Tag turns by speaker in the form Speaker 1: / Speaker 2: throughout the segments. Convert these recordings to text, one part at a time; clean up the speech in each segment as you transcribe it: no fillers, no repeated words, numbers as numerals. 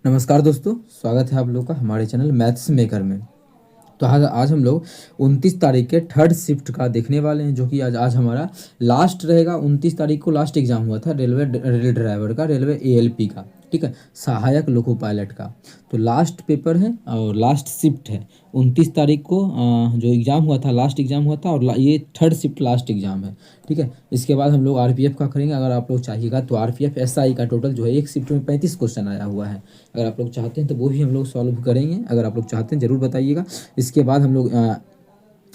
Speaker 1: नमस्कार दोस्तों, स्वागत है आप लोग का हमारे चैनल मैथ्स मेकर में। तो आज आज हम लोग 29 तारीख के थर्ड शिफ्ट का देखने वाले हैं, जो कि आज आज हमारा लास्ट रहेगा। 29 तारीख को लास्ट एग्जाम हुआ था रेलवे ड्राइवर का, रेलवे एएलपी का, ठीक है, सहायक लोको पायलट का। तो लास्ट पेपर है और लास्ट शिफ्ट है 29 तारीख को। जो एग्ज़ाम हुआ था, लास्ट एग्ज़ाम हुआ था, और ये थर्ड शिफ्ट लास्ट एग्ज़ाम है, ठीक है। इसके बाद हम लोग आरपीएफ का करेंगे। अगर आप लोग चाहिएगा तो आरपीएफ एसआई का टोटल जो है एक शिफ्ट में 35 क्वेश्चन आया हुआ है। अगर आप लोग चाहते हैं तो वो भी हम लोग सॉल्व करेंगे। अगर आप लोग चाहते हैं ज़रूर बताइएगा। इसके बाद हम लोग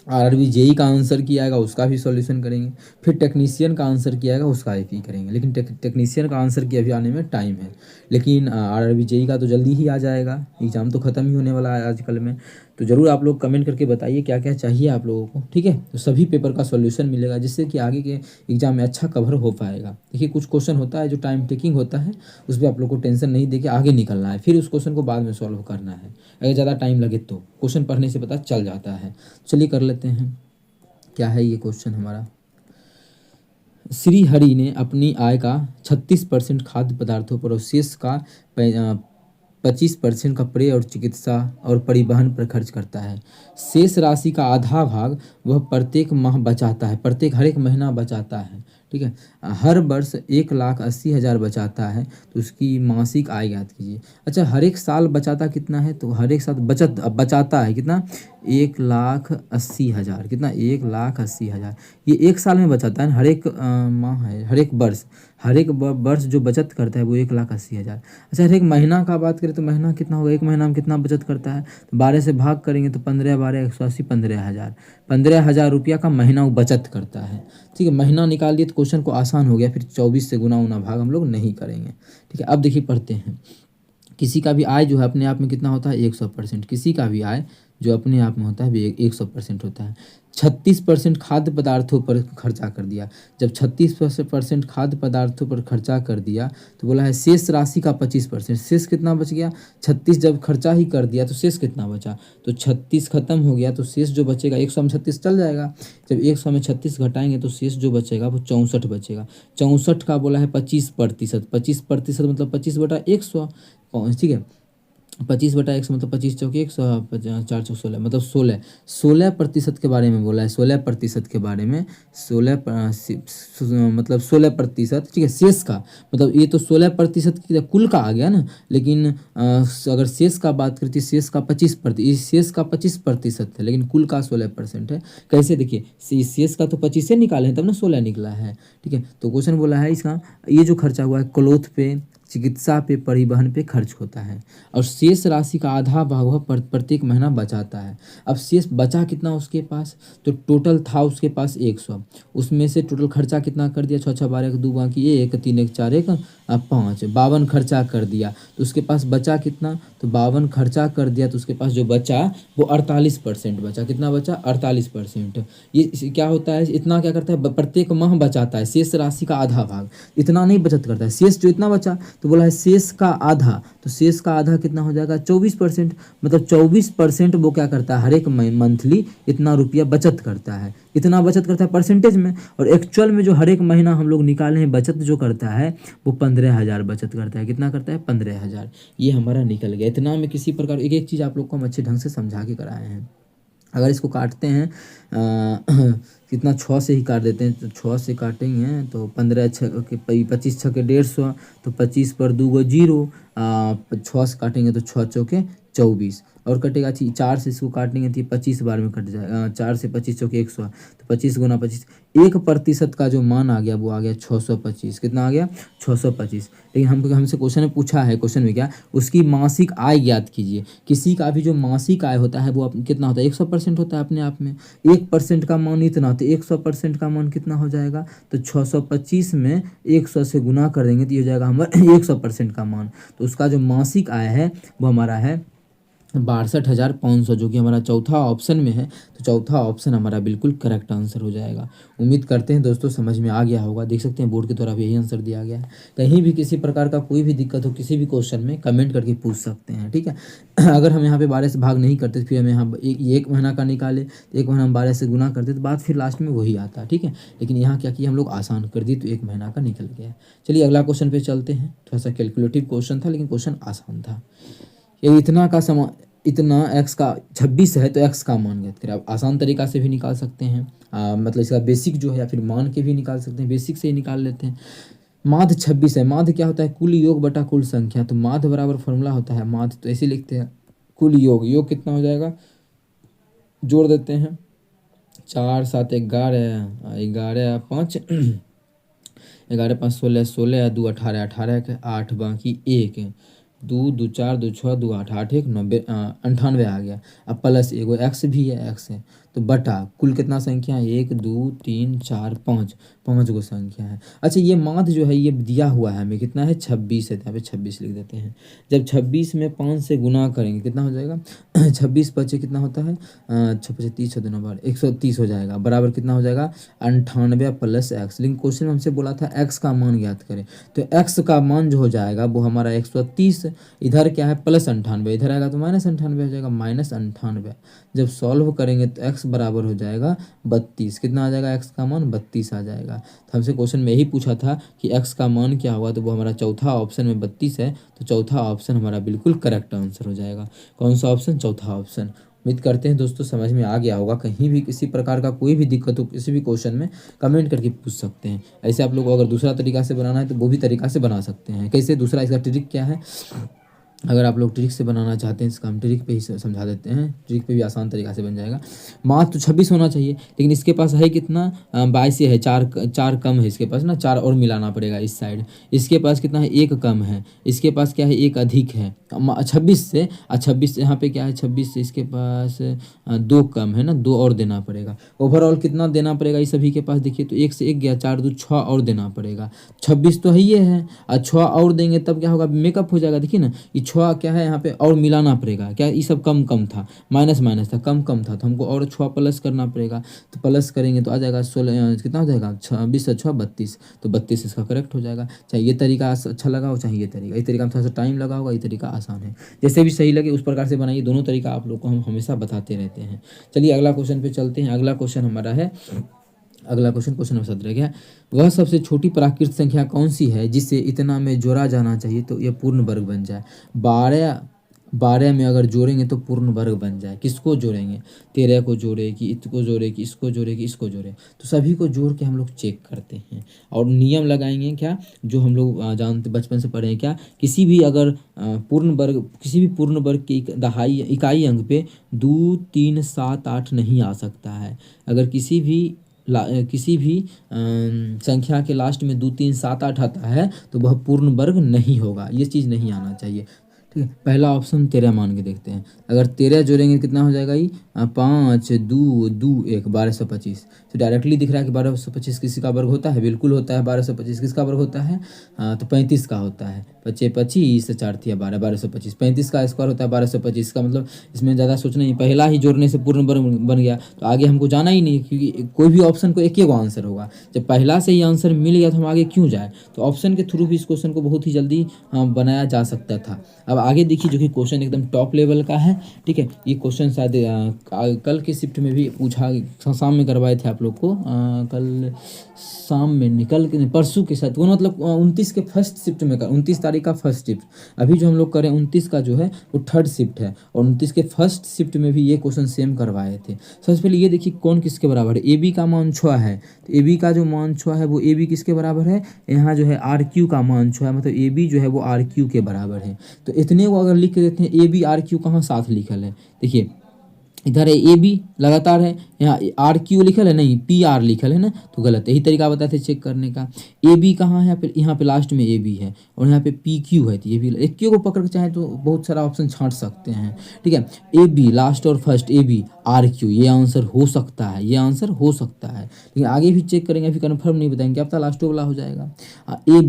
Speaker 1: आरआरबी जेई का आंसर किया आएगा, उसका भी सॉल्यूशन करेंगे। फिर टेक्नीशियन का आंसर किया आएगा, उसका भी करेंगे। लेकिन टेक्नीशियन का आंसर की अभी आने में टाइम है, लेकिन आरआरबी जेई का तो जल्दी ही आ जाएगा। एग्ज़ाम तो ख़त्म ही होने वाला है आजकल में। तो ज़रूर आप लोग कमेंट करके बताइए क्या क्या चाहिए आप लोगों को, ठीक है। तो सभी पेपर का सॉल्यूशन मिलेगा, जिससे कि आगे के एग्ज़ाम में अच्छा कवर हो पाएगा। देखिए, कुछ क्वेश्चन होता है जो टाइम टेकिंग होता है, उस पर आप लोग को टेंशन नहीं दे के आगे निकलना है। फिर उस क्वेश्चन को बाद में सॉल्व करना है। अगर ज़्यादा टाइम लगे तो क्वेश्चन पढ़ने से पता चल जाता है। चलिए कर लेते हैं। क्या है ये क्वेश्चन हमारा। श्री हरि ने अपनी आय का 36% खाद्य पदार्थों पर और शेष का 25% कपड़े और चिकित्सा और परिवहन पर खर्च करता है। शेष राशि का आधा भाग वह प्रत्येक माह बचाता है, प्रत्येक हर एक महीना बचाता है, ठीक है। हर वर्ष 1,80,000 बचाता है, तो उसकी मासिक आय ज्ञात कीजिए। अच्छा, हर एक साल बचाता कितना है, तो हर एक साल बचाता है कितना, 1,80,000। कितना, 1,80,000। ये एक साल में बचाता है ना, हर एक माह है, हर एक वर्ष, हर एक वर्ष जो बचत करता है वो 1,80,000। अच्छा, हर एक महीना का बात करें तो महीना कितना होगा, एक महीना में कितना बचत करता है, तो 12 से भाग करेंगे तो 15 12 180, 15,000। 15,000 रुपया का महीना वो बचत करता है, ठीक है। महीना निकाल दिए तो क्वेश्चन को आसान हो गया। फिर 24 से गुना उना भाग हम लोग नहीं करेंगे, ठीक है। अब देखिए पढ़ते हैं। किसी का भी आय जो है अपने आप में कितना होता है, 100%। किसी का भी आय जो अपने आप में होता है 100% होता है। 36% खाद्य पदार्थों पर खर्चा कर दिया। जब 36% खाद्य पदार्थों पर खर्चा कर दिया तो बोला है शेष राशि का 25%। शेष कितना बच गया, 36 जब खर्चा ही कर दिया तो शेष कितना बचा, तो 36 खत्म हो गया तो शेष जो बचेगा 100 में 36 चल जाएगा। जब 100 में 36 घटाएंगे तो शेष जो बचेगा वो 64 बचेगा। 64 का बोला है 25%। 25% मतलब 25/100, ठीक है। 25/100 मतलब 25 × 100, 4 × 16 मतलब 16% के बारे में बोला है। 16% के बारे में, मतलब 16%, ठीक है। शेष का मतलब ये तो 16% कुल का आ गया ना, लेकिन अगर शेष का बात करती है, शेष का 25%, शेष का 25% है, लेकिन कुल का 16% है। कैसे, देखिए, शेष का तो 25 से निकाले हैं तब ना 16 निकला है, ठीक है। तो क्वेश्चन बोला है इसका, ये जो खर्चा हुआ है क्लोथ पे, चिकित्सा पे, परिवहन पे खर्च होता है, और शेष राशि का आधा भाग वह प्रत्येक महीना बचाता है। अब शेष बचा कितना उसके पास, तो टोटल था उसके पास 100, उसमें से टोटल खर्चा कितना कर दिया, 6 6 12 1 2 बाकी 1 3 1 4 1 5, 52 खर्चा कर दिया। तो उसके पास बचा कितना, तो 52 खर्चा कर दिया तो उसके पास जो बचा वो 48% बचा। कितना बचा, 48%। ये क्या होता है, इतना क्या करता है, प्रत्येक माह बचाता है। शेष राशि का आधा भाग, इतना नहीं बचत करता है। शेष जो इतना बचा तो बोला है शेष का आधा, तो शेष का आधा कितना हो जाएगा, 24%। मतलब 24% वो क्या करता है, हर एक मंथली इतना रुपया बचत करता है। इतना बचत करता है परसेंटेज में, और एक्चुअल में जो हर एक महीना हम लोग निकाले हैं बचत जो करता है वो 15,000 बचत करता है। कितना करता है, 15,000। ये हमारा निकल गया। इतना में किसी प्रकार एक एक चीज़ आप लोग को हम अच्छे ढंग से समझा के कराए हैं। अगर इसको काटते हैं कितना, 6 से ही काट देते हैं, तो 6 से काटेंगे तो 15 6 के 25 6 के 150, तो 25 पर 2 गो 0, 6 से काटेंगे तो 6 चौके 24, और कटेगा 4 से इसको काटेंगे तो ये 25 बार में कट जाएगा। 4 से 25 चौके 100, तो 25 गुना 25, 1% का जो मान आ गया वो आ गया 625। कितना आ गया, 625। लेकिन हमसे क्वेश्चन में पूछा है, क्वेश्चन में क्या, उसकी मासिक आय ज्ञात कीजिए। किसी का भी जो मासिक आय होता है वो कितना होता है, 100% होता है अपने आप में। 1% का मान इतना, तो 100% का मान कितना हो जाएगा, तो 625 में 100 से गुना कर देंगे तो ये हो जाएगा हमारा 100% का मान। तो उसका जो मासिक आय है वो हमारा है 62,500 जो कि हमारा चौथा ऑप्शन में है। तो चौथा ऑप्शन हमारा बिल्कुल करेक्ट आंसर हो जाएगा। उम्मीद करते हैं दोस्तों समझ में आ गया होगा। देख सकते हैं बोर्ड के द्वारा भी यही आंसर दिया गया है। कहीं भी किसी प्रकार का कोई भी दिक्कत हो किसी भी क्वेश्चन में कमेंट करके पूछ सकते हैं, ठीक है। अगर हम यहाँ पे 12 से भाग नहीं करते तो फिर हम यहाँ एक महीना का निकाले तो एक महीना हम 12 से गुना करते तो बात फिर लास्ट में वही आता, ठीक है। लेकिन यहाँ क्या किया हम लोग आसान कर दी तो एक महीना का निकल गया। चलिए अगला क्वेश्चन पे चलते हैं। थोड़ा सा कैलकुलेटिव क्वेश्चन था लेकिन क्वेश्चन आसान था। ये इतना x का 26 है तो x का मान ज्ञात करें। आप आसान तरीका से भी निकाल सकते हैं, मतलब इसका बेसिक जो है या फिर मान के भी निकाल सकते हैं। बेसिक से ही निकाल लेते हैं। माध्य 26 है। माध्य क्या होता है? कुल योग बटा कुल संख्या। तो माध्य बराबर फॉर्मूला होता है माध्य, तो ऐसे लिखते हैं कुल योग। योग कितना हो जाएगा? जोड़ देते हैं 4 7 11 11 5 11 5 16 16 2 18 18 के 8 बाकी 1 2 2 4 2 6 2 8 8 1 90 98 आ गया। अब प्लस एगो एक्स भी है, एक्स है तो बटा कुल कितना संख्या है? 1 2 3 4 5 5 गो संख्या है। अच्छा ये माध्य जो है ये दिया हुआ है हमें कितना है? 26 है, तो यहाँ पे 26 लिख देते हैं। जब 26 में 5 से गुना करेंगे कितना हो जाएगा? 26 पचे कितना होता है? 26 30 दोनों बार 130 हो जाएगा। बराबर कितना हो जाएगा? 98 प्लस एक्स। लेकिन क्वेश्चन हमसे बोला था एक्स का मान ज्ञात करें, तो एक्स का मान जो हो जाएगा वो हमारा 130। इधर क्या है? प्लस 98, इधर आएगा तो माइनस 98 हो जाएगा। माइनस 98 जब सॉल्व करेंगे तो एक्स बराबर हो जाएगा 32। कितना आ जाएगा? एक्स का मान 32 आ जाएगा। तो हमसे क्वेश्चन में यही पूछा था कि एक्स का मान क्या होगा, तो वो हमारा चौथा ऑप्शन में 32 है। तो चौथा ऑप्शन हमारा बिल्कुल करेक्ट आंसर हो जाएगा। कौन सा ऑप्शन? चौथा ऑप्शन। उम्मीद करते हैं दोस्तों समझ में आ गया होगा। कहीं भी किसी प्रकार का कोई भी दिक्कत हो किसी भी क्वेश्चन में कमेंट करके पूछ सकते हैं। ऐसे आप लोग को अगर दूसरा तरीका से बनाना है तो वो भी तरीका से बना सकते हैं। कैसे? दूसरा इसका ट्रिक क्या है? अगर आप लोग ट्रिक से बनाना चाहते हैं इसका हम ट्रिक पे ही समझा देते हैं। ट्रिक पे भी आसान तरीका से बन जाएगा। मार्क्स तो 26 होना चाहिए लेकिन इसके पास है कितना? 22 है। चार कम है इसके पास ना, 4 और मिलाना पड़ेगा इस साइड। इसके पास कितना है? 1 कम है। इसके पास क्या है? 1 अधिक है 26 से। 26 यहाँ पे क्या है? 26 से इसके पास 2 कम है ना, 2 और देना पड़ेगा। ओवरऑल कितना देना पड़ेगा इस सभी के पास? देखिए तो 1 से 1 गया, 4 2 6 और देना पड़ेगा। 26 तो है ये है और 6 और देंगे तब क्या होगा? मेकअप हो जाएगा। देखिए ना ये 6 क्या है यहाँ पे और मिलाना पड़ेगा। क्या ये सब कम कम था, माइनस माइनस था, कम कम था, तो हमको और 6 प्लस करना पड़ेगा। तो प्लस करेंगे तो आ जाएगा 16 कितना हो जाएगा? 26 से 6 32। तो 32 इसका करेक्ट हो जाएगा। चाहे ये तरीका अच्छा लगा हो चाहे ये तरीका। इस तरीका में थोड़ा सा टाइम लगा होगा, ये तरीका आसान है। जैसे भी सही लगे उस प्रकार से बनाइए। दोनों तरीका आप लोग को हम हमेशा बताते रहते हैं। चलिए अगला क्वेश्चन पे चलते हैं। अगला क्वेश्चन हमारा है, अगला क्वेश्चन नंबर 17 क्या है? वह सबसे छोटी प्राकृत संख्या कौन सी है जिसे इतना में जोड़ा जाना चाहिए तो यह पूर्ण वर्ग बन जाए? 12 में अगर जोड़ेंगे तो पूर्ण वर्ग बन जाए। किसको जोड़ेंगे? 13 को जोड़े कि इसको जोड़े कि इसको जोड़े कि इसको जोड़े? तो सभी को जोड़ के हम लोग चेक करते हैं और नियम लगाएंगे। क्या? जो हम लोग जानते बचपन से पढ़े हैं, क्या? किसी भी पूर्ण वर्ग की इकाई अंक पे 2 3 7 8 नहीं आ सकता है। अगर किसी भी संख्या के लास्ट में 2 3 7 8 आता है तो वह पूर्ण वर्ग नहीं होगा। ये चीज़ नहीं आना चाहिए, ठीक है। पहला ऑप्शन 13 मान के देखते हैं। अगर 13 जोड़ेंगे कितना हो जाएगा? ये 5 2 2 1 1225। तो डायरेक्टली दिख रहा है कि 1225 किसी का वर्ग होता है? बिल्कुल होता है। 1225 किसका वर्ग होता है? तो 35 का होता है। 25 25 4 12 1225। 35 का स्क्वायर होता है 1225 का। मतलब इसमें ज़्यादा सोचना नहीं, पहला ही जोड़ने से पूर्ण वर्ग बन गया। तो आगे हमको जाना ही नहीं, क्योंकि कोई भी ऑप्शन को एक ही आंसर होगा। जब पहला से ही आंसर मिल गया तो हम आगे क्यों जाए? तो ऑप्शन के थ्रू भी इस क्वेश्चन को बहुत ही जल्दी बनाया जा सकता था। अब आगे देखिए जो कि क्वेश्चन एकदम टॉप लेवल का है, ठीक है। ये क्वेश्चन शायद कल के शिफ्ट में भी पूछा, शाम में करवाए थे आप लोग को। कल शाम में निकल के परसों के साथ वो मतलब 29 के फर्स्ट शिफ्ट में 29 तारीख का फर्स्ट शिफ्ट। अभी जो हम लोग करें 29 का जो है वो थर्ड शिफ्ट है और 29 के फर्स्ट शिफ्ट में भी ये क्वेश्चन सेम करवाए थे। सबसे पहले ये देखिए कौन किसके बराबर है? ए बी का मान 6 है। तो ए बी का जो मान 6 है वो ए बी किसके बराबर है? यहाँ जो है आर क्यू का मान 6 है, मतलब ए बी जो है वो आर क्यू के बराबर है। तो इतने को अगर लिख के देते हैं ए बी आर क्यू कहाँ साथ लिखल है? देखिए इधर है ए बी लगातार है, यहाँ आर क्यू लिखल है नहीं पी आर लिखल है ना, तो गलत है। यही तरीका बताए थे चेक करने का। ए बी कहाँ है, यहाँ पे लास्ट में ए बी है और यहाँ पे पी क्यू है, तो ये भी एक क्यू को पकड़ के चाहे तो बहुत सारा ऑप्शन छांट सकते हैं, ठीक है। ए बी लास्ट और first A B R Q, ये आंसर हो सकता है, ये आंसर हो सकता है, लेकिन आगे भी चेक करेंगे, अभी कन्फर्म नहीं बताएंगे, क्या पता लास्ट वाला हो जाएगा। ए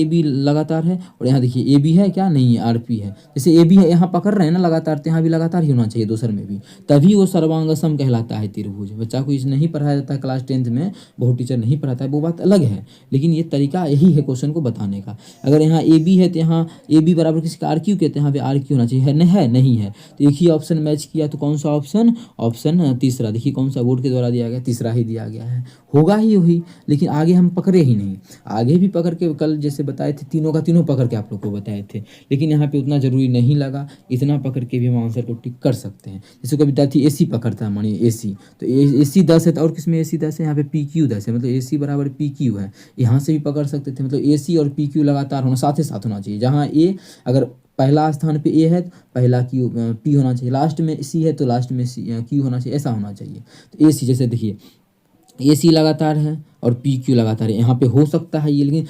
Speaker 1: बी लगातार है और यहाँ देखिए ए बी है क्या, नहीं है आर पी है। जैसे ए बी है यहाँ पकड़ रहे हैं ना लगातार, तो यहाँ भी लगातार ही होना चाहिए दूसर में भी, तभी वो सर्वांग सम कहलाता है त्रिभुज। बच्चा को इस नहीं पढ़ाया जाता है क्लास 10th में, बहुत टीचर नहीं पढ़ाता है, वो बात अलग है, लेकिन ये तरीका यही है क्वेश्चन को बताने का। अगर यहाँ ए बी है तो यहाँ ए बी बराबर किसी का आर क्यू कहते हैं, यहाँ पे आर क्यू होना चाहिए, है नहीं है, तो एक ही ऑप्शन मैच किया, तो कौन सा ऑप्शन, ऑप्शन तीसरा। देखिए कौन सा बोर्ड के द्वारा दिया गया, तीसरा ही दिया गया है, होगा ही वही, लेकिन आगे हम पकड़े ही नहीं। आगे भी पकड़ के कल जैसे बताए थे, तीनों का तीनों पकड़ के आप लोग को बताए थे, लेकिन यहाँ पे उतना जरूरी नहीं लगा, इतना पकड़ के भी हम आंसर को टिक कर सकते हैं। जैसे कोई विद्यार्थी एसी पकड़ता है, मानिए एसी, तो एसी 10 है, तो और किसमें एसी 10 है, यहाँ पे पी क्यू 10 है, मतलब एसी बराबर पी क्यू है, यहाँ से भी पकड़ सकते थे। मतलब एसी और पी क्यू लगातार होना, साथ ही साथ होना चाहिए। जहाँ ए अगर पहला स्थान पे ए है तो पहला क्यू पी होना चाहिए, लास्ट में सी है तो लास्ट में क्यू होना चाहिए, ऐसा होना चाहिए। तो ए सी जैसे देखिए ए सी लगातार है और पी क्यू लगातार है, यहाँ पे हो सकता है ये, लेकिन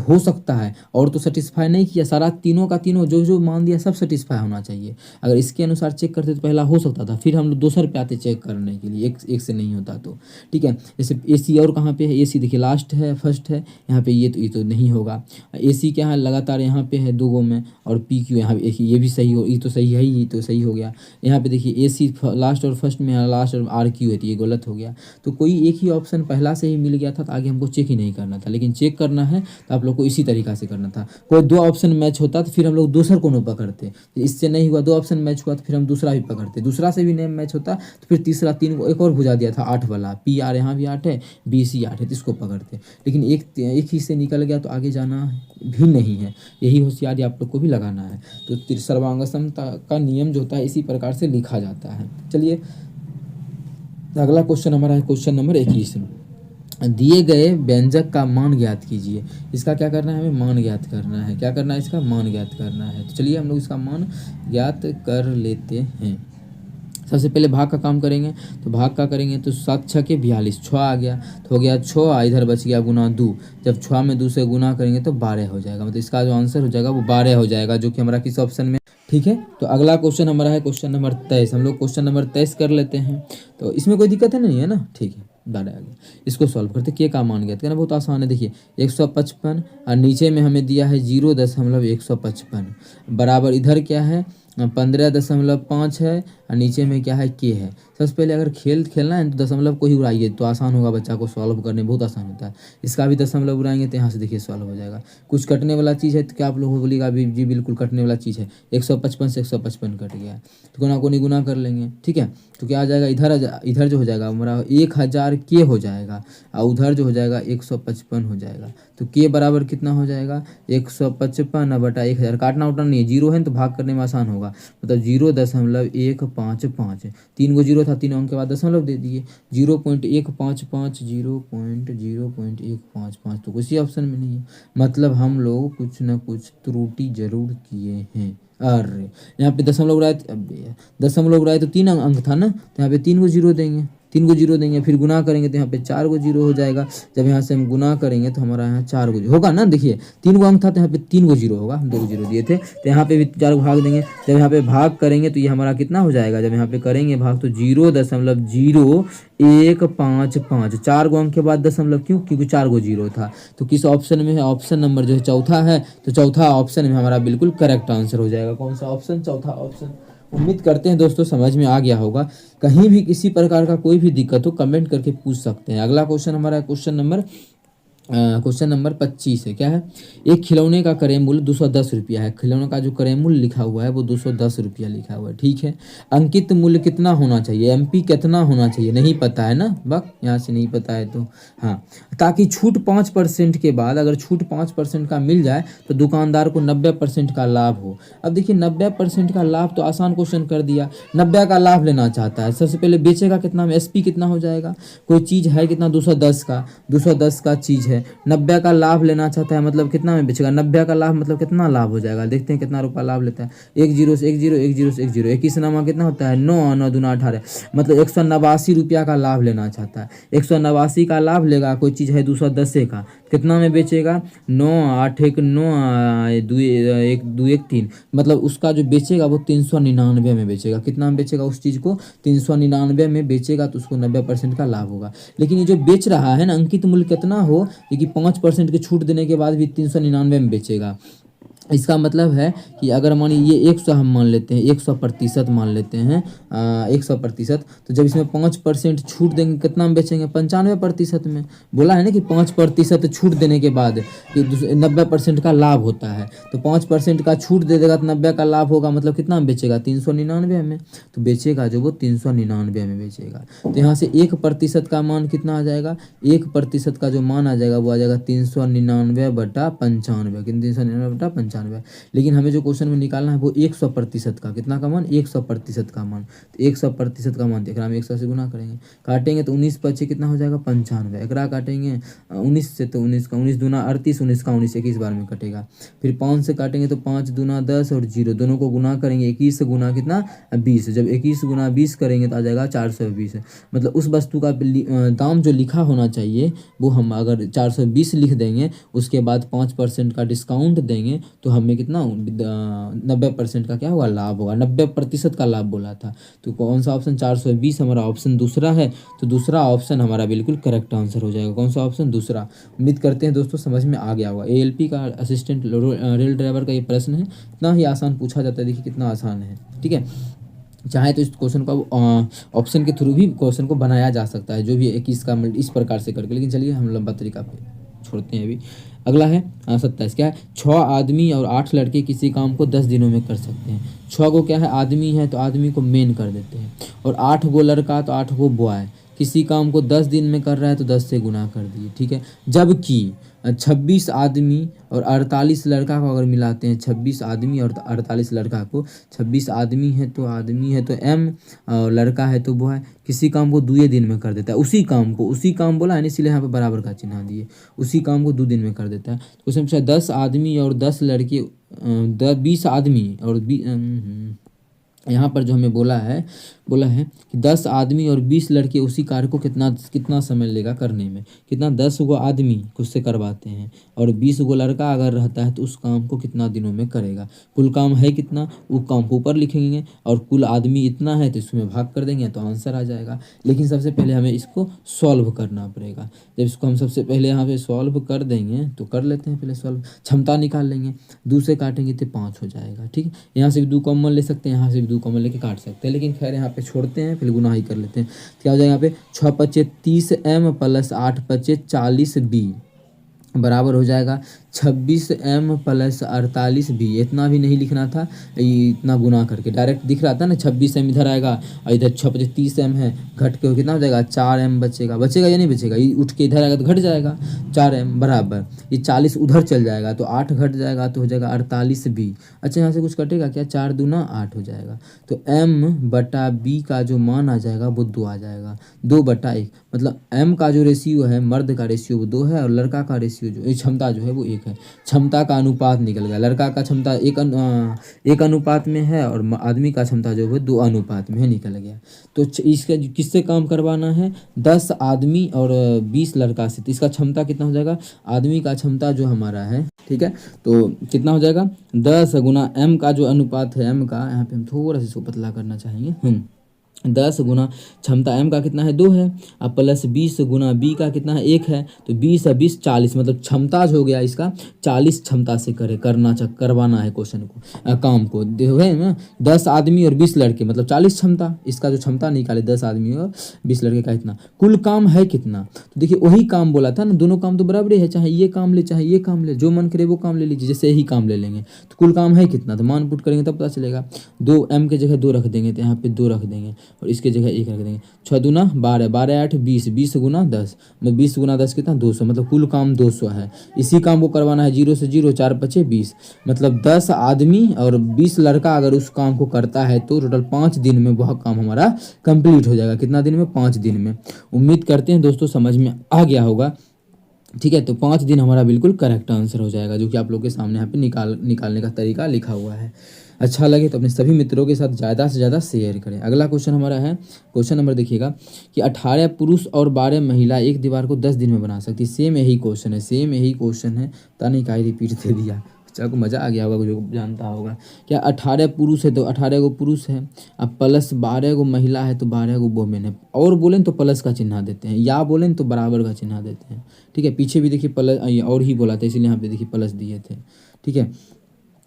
Speaker 1: हो सकता है और तो सेटिस्फाई नहीं किया, सारा तीनों का तीनों जो जो मान दिया सब सेटिस्फाई होना चाहिए। अगर इसके अनुसार चेक करते तो पहला हो सकता था, फिर हम लोग दूसर पे आते चेक करने के लिए, एक से नहीं होता तो, ठीक है। जैसे ए सी और कहाँ पे है, ए सी देखिए लास्ट है फर्स्ट है, यहाँ पे ये तो नहीं होगा। ए सी क्या है लगातार यहाँ पे है 2 गो में, और पी क्यू यहाँ पे ये भी सही हो, ये तो सही है, ये तो सही हो गया। यहाँ पे देखिए ए सी लास्ट और फर्स्ट में, लास्ट और आर क्यू है, तो ये गलत हो गया। तो कोई एक ही ऑप्शन पहला से ही मिल गया था, तो आगे हमको चेक ही नहीं करना था, लेकिन चेक करना है तो आप लोग को इसी तरीका से करना था। कोई 2 ऑप्शन मैच होता तो फिर हम लोग दूसर को न पकड़ते, तो इससे नहीं हुआ, 2 ऑप्शन मैच हुआ तो फिर हम दूसरा भी पकड़ते, दूसरा से भी नेम मैच होता तो फिर तीसरा 3 को एक और भुजा दिया था 8 वाला, पी आर यहाँ भी 8 है, बी सी 8 है, तो इसको पकड़ते, लेकिन एक ही से निकल गया तो आगे जाना भी नहीं है। यही होशियारी आप लोग को भी लगाना है। तो सर्वांग समता का नियम जो होता है इसी प्रकार से लिखा जाता है। चलिए अगला क्वेश्चन हमारा है क्वेश्चन नंबर 21। दिए गए व्यंजक का मान ज्ञात कीजिए। इसका क्या करना है, हमें मान ज्ञात करना है। क्या करना है, इसका मान ज्ञात करना है। तो चलिए हम लोग इसका मान ज्ञात कर लेते हैं। सबसे पहले भाग का काम करेंगे, तो भाग का करेंगे तो 7 6 के 42, 6 आ गया तो हो गया 6, इधर बच गया गुना 2, जब 6 में 2 से गुना करेंगे तो 12 हो जाएगा। मतलब इसका जो आंसर हो जाएगा वो 12 हो जाएगा, जो कि हमारा किस ऑप्शन में, ठीक है। तो अगला क्वेश्चन हमारा है क्वेश्चन नंबर 23। हम लोग क्वेश्चन नंबर 23 कर लेते हैं, तो इसमें कोई दिक्कत है नहीं है ना, ठीक है। 12 आ गया, इसको सॉल्व करते, के का मान ज्ञात करना बहुत आसान है। देखिए 155 और नीचे में हमें दिया है 0.155 बराबर, इधर क्या है 15.5 है और नीचे में क्या है के है। सबसे पहले अगर खेलना है तो दशमलव को ही उड़ाइए तो आसान होगा, बच्चा को सॉल्व करने बहुत आसान होता है। इसका भी दशमलव उड़ाएंगे तो यहाँ से देखिए सॉल्व हो जाएगा। कुछ कटने वाला चीज़ है तो क्या आप लोग बोलिएगा जी बिल्कुल कटने वाला चीज़ है, 155 से 155 कट गया, तो गुना को निगुना कर लेंगे, ठीक है। तो क्या आ जाएगा, इधर जो हो जाएगा हमारा 1000 के हो जाएगा और उधर जो हो जाएगा 155 हो जाएगा। तो के बराबर कितना हो जाएगा, 155 बटा 1000, काटना उटना नहीं है, जीरो है तो भाग करने में आसान होगा, मतलब 0.155, 3 गो जीरो था, 3 अंक के बाद दशमलव दे दिए, 0.155, 0.155, तो किसी ऑप्शन में नहीं है, मतलब हम लोग कुछ ना कुछ त्रुटि जरूर किए हैं। अरे यहाँ पे दशमलव उड़ाए तो 3 अंक था ना, तो यहाँ पे 3 गो जीरो देंगे, 3 गो जीरो देंगे, फिर गुना करेंगे तो यहाँ पे 4 गो जीरो हो जाएगा। जब यहाँ से हम गुना करेंगे तो हमारा यहाँ 4 गो होगा ना, देखिए 3 गो अंक था तो यहाँ पे 3 गो जीरो होगा, 2 गो जीरो दिए थे तो यहाँ पे भी 4 गो भाग देंगे। जब यहाँ पे भाग करेंगे तो ये हमारा कितना हो जाएगा, जब यहाँ पे करेंगे भाग तो 0.01555, 4 गो अंक के बाद दशमलव, क्योंकि 4 गो जीरो था। तो किस ऑप्शन में है, ऑप्शन नंबर जो है चौथा है, तो चौथा ऑप्शन में हमारा बिल्कुल करेक्ट आंसर हो जाएगा। कौन सा ऑप्शन, चौथा ऑप्शन। उम्मीद करते हैं दोस्तों समझ में आ गया होगा। कहीं भी किसी प्रकार का कोई भी दिक्कत हो कमेंट करके पूछ सकते हैं। अगला क्वेश्चन हमारा क्वेश्चन नंबर 25 है। क्या है, एक खिलौने का क्रय मूल्य 210 रुपया है। खिलौने का जो क्रय मूल्य लिखा हुआ है वो 210 रुपया लिखा हुआ है, ठीक है। अंकित मूल्य कितना होना चाहिए, एमपी कितना होना चाहिए, नहीं पता है ना, बक यहाँ से नहीं पता है तो हाँ, ताकि छूट 5% के बाद अगर छूट 5% का मिल जाए तो दुकानदार को 90% का लाभ हो। अब देखिए 90% का लाभ तो आसान क्वेश्चन कर दिया, 90 का लाभ लेना चाहता है। सबसे पहले बेचेगा कितना में, एसपी कितना हो जाएगा, कोई चीज़ है कितना 210 का चीज़ है है। 90 का लाभ लेना चाहता है, मतलब कितना में बेचेगा, 90 का लाभ मतलब कितना लाभ हो जाएगा, देखते हैं कितना रुपया लाभ लेता है। 1 0 से 1 0, 1 0 से 1 0, 21 नामा कितना होता है 9, 9 दूना 18, मतलब 189 रुपया का लाभ लेना चाहता है। 189 का लाभ लेगा, कोई चीज़ है 210 का, कितना में बेचेगा 9 8 1 9 2 1 2 1 3, मतलब उसका जो बेचेगा वो 399 में बेचेगा। कितना में बेचेगा उस चीज़ को 399 में बेचेगा, तो उसको 90% का लाभ होगा। लेकिन ये जो बेच रहा है ना, अंकित मूल्य कितना हो, कि 5% की छूट देने के बाद भी 399 में बेचेगा। इसका मतलब है कि अगर मानिए ये 100 हम मान लेते हैं, 100% मान लेते हैं, 100%, तो जब इसमें 5% छूट देंगे कितना में बेचेंगे 95% में। बोला है ना कि 5% छूट देने के बाद कि 90% का लाभ होता है, तो 5% का छूट दे देगा तो 90 का लाभ होगा, मतलब कितना में बेचेगा 399 में, तो बेचेगा जो वो 399 में बेचेगा। तो यहाँ से 1% का मान कितना आ जाएगा, 1% का जो मान आ जाएगा वो आ जाएगा 399/95, कितने 399/95। लेकिन हमें जो क्वेश्चन में निकालना है वो 100% का, कितना का मान 100% का मान, तो 100% का मान देख रहा हम 100 से गुना करेंगे, काटेंगे तो 19 पच्चीस कितना हो जाएगा 95, एकरा काटेंगे 19 से तो 19 का 19 दूना 38, 19 का 19 21 बार में कटेगा। फिर 5 से काटेंगे तो 5 दूना 10 और 0 दोनों को गुना करेंगे, 21 से गुना कितना 20, जब 21 गुना 20 करेंगे तो आ जाएगा 420, मतलब उस वस्तु का दाम जो लिखा होना चाहिए वो हम अगर 420 लिख देंगे, उसके बाद 5% का डिस्काउंट देंगे तो हमें कितना 90% का क्या होगा लाभ होगा, 90% का लाभ बोला था। तो कौन सा ऑप्शन 420 हमारा ऑप्शन दूसरा है, तो दूसरा ऑप्शन हमारा बिल्कुल करेक्ट आंसर हो जाएगा। कौन सा ऑप्शन दूसरा। उम्मीद करते हैं दोस्तों समझ में आ गया होगा। ALP का असिस्टेंट रेल ड्राइवर का ये प्रश्न है, इतना ही आसान पूछा जाता है, देखिए कितना आसान है। ठीक है, चाहे तो इस क्वेश्चन को ऑप्शन के थ्रू भी क्वेश्चन को बनाया जा सकता है, जो भी 21 का इस प्रकार से करके, लेकिन चलिए हम लंबा तरीका पे छोड़ते हैं अभी। अगला है 27, क्या है 6 आदमी और 8 लड़के किसी काम को 10 दिनों में कर सकते हैं। 6 को क्या है आदमी है तो आदमी को मेन कर देते हैं, और 8 गो लड़का तो 8 गो बॉय, किसी काम को 10 दिन में कर रहा है तो 10 से गुना कर दिए। ठीक है, जबकि 26 आदमी और 48 लड़का को अगर मिलाते हैं, 26 आदमी और 48 लड़का को, 26 आदमी है तो M और लड़का है तो बॉय, किसी काम को 2 दिन में कर देता है। उसी काम बोला है ना, इसलिए यहाँ पे बराबर का चिन्ह दिए, उसी काम को 2 दिन में कर देता है। तो उसमें 10 आदमी और 10 लड़के 20 आदमी और यहाँ पर जो हमें बोला है कि 10 आदमी और 20 लड़के उसी कार्य को कितना समय लेगा करने में, कितना 10 गो आदमी खुद से करवाते हैं और 20 गो लड़का अगर रहता है तो उस काम को कितना दिनों में करेगा। कुल काम है कितना, वो काम को ऊपर लिखेंगे, और कुल आदमी इतना है तो इसमें भाग कर देंगे तो आंसर आ जाएगा। लेकिन सबसे पहले हमें इसको सॉल्व करना पड़ेगा। जब इसको हम सबसे पहले यहाँ पे सॉल्व कर देंगे, तो कर लेते हैं पहले सॉल्व, क्षमता निकाल लेंगे, 2 से काटेंगे तो 5 हो जाएगा। ठीक है, यहाँ से भी 2 कॉमन ले सकते हैं, यहाँ से भी 2 कॉमन लेके काट सकते हैं, लेकिन खैर यहाँ पे छोड़ते हैं, फिर गुना ही कर लेते हैं। क्या हो जाएगा यहाँ पे 6 पच्चे 30M प्लस 8 पच्चे 40B बराबर हो जाएगा 26M प्लस 48B। इतना भी नहीं लिखना था, इतना गुना करके डायरेक्ट दिख रहा था ना, 26M इधर आएगा और इधर 6 पच्चे 30M है, घट के कितना हो जाएगा 4M बचेगा या नहीं बचेगा, ये उठ के इधर आएगा तो घट जाएगा 4M बराबर, ये 40 उधर चल जाएगा तो 8 घट जाएगा तो हो जाएगा 48B। अच्छा यहाँ से कुछ कटेगा क्या, 4 दूना 8 हो जाएगा, तो M/B का जो मान आ जाएगा वो 2 आ जाएगा, 2/1, मतलब M का जो रेशियो है, मर्द का रेशियो वो 2 है और लड़का का रेशियो जो क्षमता जो है वो 1 है। क्षमता का अनुपात निकल गया, लड़का का क्षमता 1 अनुपात में है और आदमी का क्षमता जो है 2 अनुपात में है, निकल गया। तो इसका किससे काम करवाना है, 10 आदमी और 20 लड़का से, तो इसका क्षमता कितना हो जाएगा, आदमी का क्षमता जो हमारा है, ठीक है, तो कितना हो जाएगा 10 गुना M का जो अनुपात है, M का यहाँ पे हम थोड़ा सा इसको पतला करना चाहेंगे, 10 गुना क्षमता M का कितना है 2 है, अब प्लस 20 गुना B का कितना है 1 है, तो 20 और 20 40, मतलब क्षमता जो हो गया इसका 40 क्षमता से करवाना है क्वेश्चन को, काम को। देखो ना 10 आदमी और 20 लड़के मतलब 40 क्षमता, इसका जो क्षमता निकाले 10 आदमी और 20 लड़के का इतना, कुल काम है कितना, तो देखिए वही काम बोला था ना, दोनों काम तो बराबर है, चाहे ये काम ले चाहे ये काम ले, जो मन करे वो काम ले लीजिए, जैसे यही काम ले लेंगे तो कुल काम है कितना, तो मान पुट करेंगे तब पता चलेगा। 2M के जगह 2 रख देंगे तो यहाँ पे 2 रख देंगे और इसके जगह 1 रख देंगे, 6 दूना 12, 12 8 20, 20 गुना 10, मतलब 20 गुना 10 कितना 200, मतलब कुल काम 200 है। इसी काम को करवाना है 0 से 0, 4 पचे 20, मतलब 10 आदमी और 20 लड़का अगर उस काम को करता है तो टोटल 5 दिन में वह काम हमारा कंप्लीट हो जाएगा। कितना दिन में, 5 दिन में। उम्मीद करते हैं दोस्तों समझ में आ गया होगा। ठीक है। तो 5 दिन हमारा बिल्कुल करेक्ट आंसर हो जाएगा, जो कि आप लोग के सामने यहाँ पे निकालने का तरीका लिखा हुआ है। अच्छा लगे तो अपने सभी मित्रों के साथ ज़्यादा से ज़्यादा शेयर करें। अगला क्वेश्चन हमारा है, क्वेश्चन नंबर देखिएगा कि 18 पुरुष और 12 महिला एक दीवार को 10 दिन में बना सकती है। सेम यही क्वेश्चन है, सेम यही क्वेश्चन है, पता नहीं काहे रिपीट दे दिया। बच्चा को मज़ा आ गया होगा जो जानता होगा। क्या 18 पुरुष है तो 18 गो पुरुष है, अब प्लस 12 गो महिला है तो 12 गो वोमेन है। और बोलें तो प्लस का चिन्ह देते हैं, या बोलें तो बराबर का चिन्ह देते हैं। ठीक है, पीछे भी देखिए प्लस और ही बोला था, इसीलिए यहाँ पे देखिए प्लस दिए थे। ठीक है,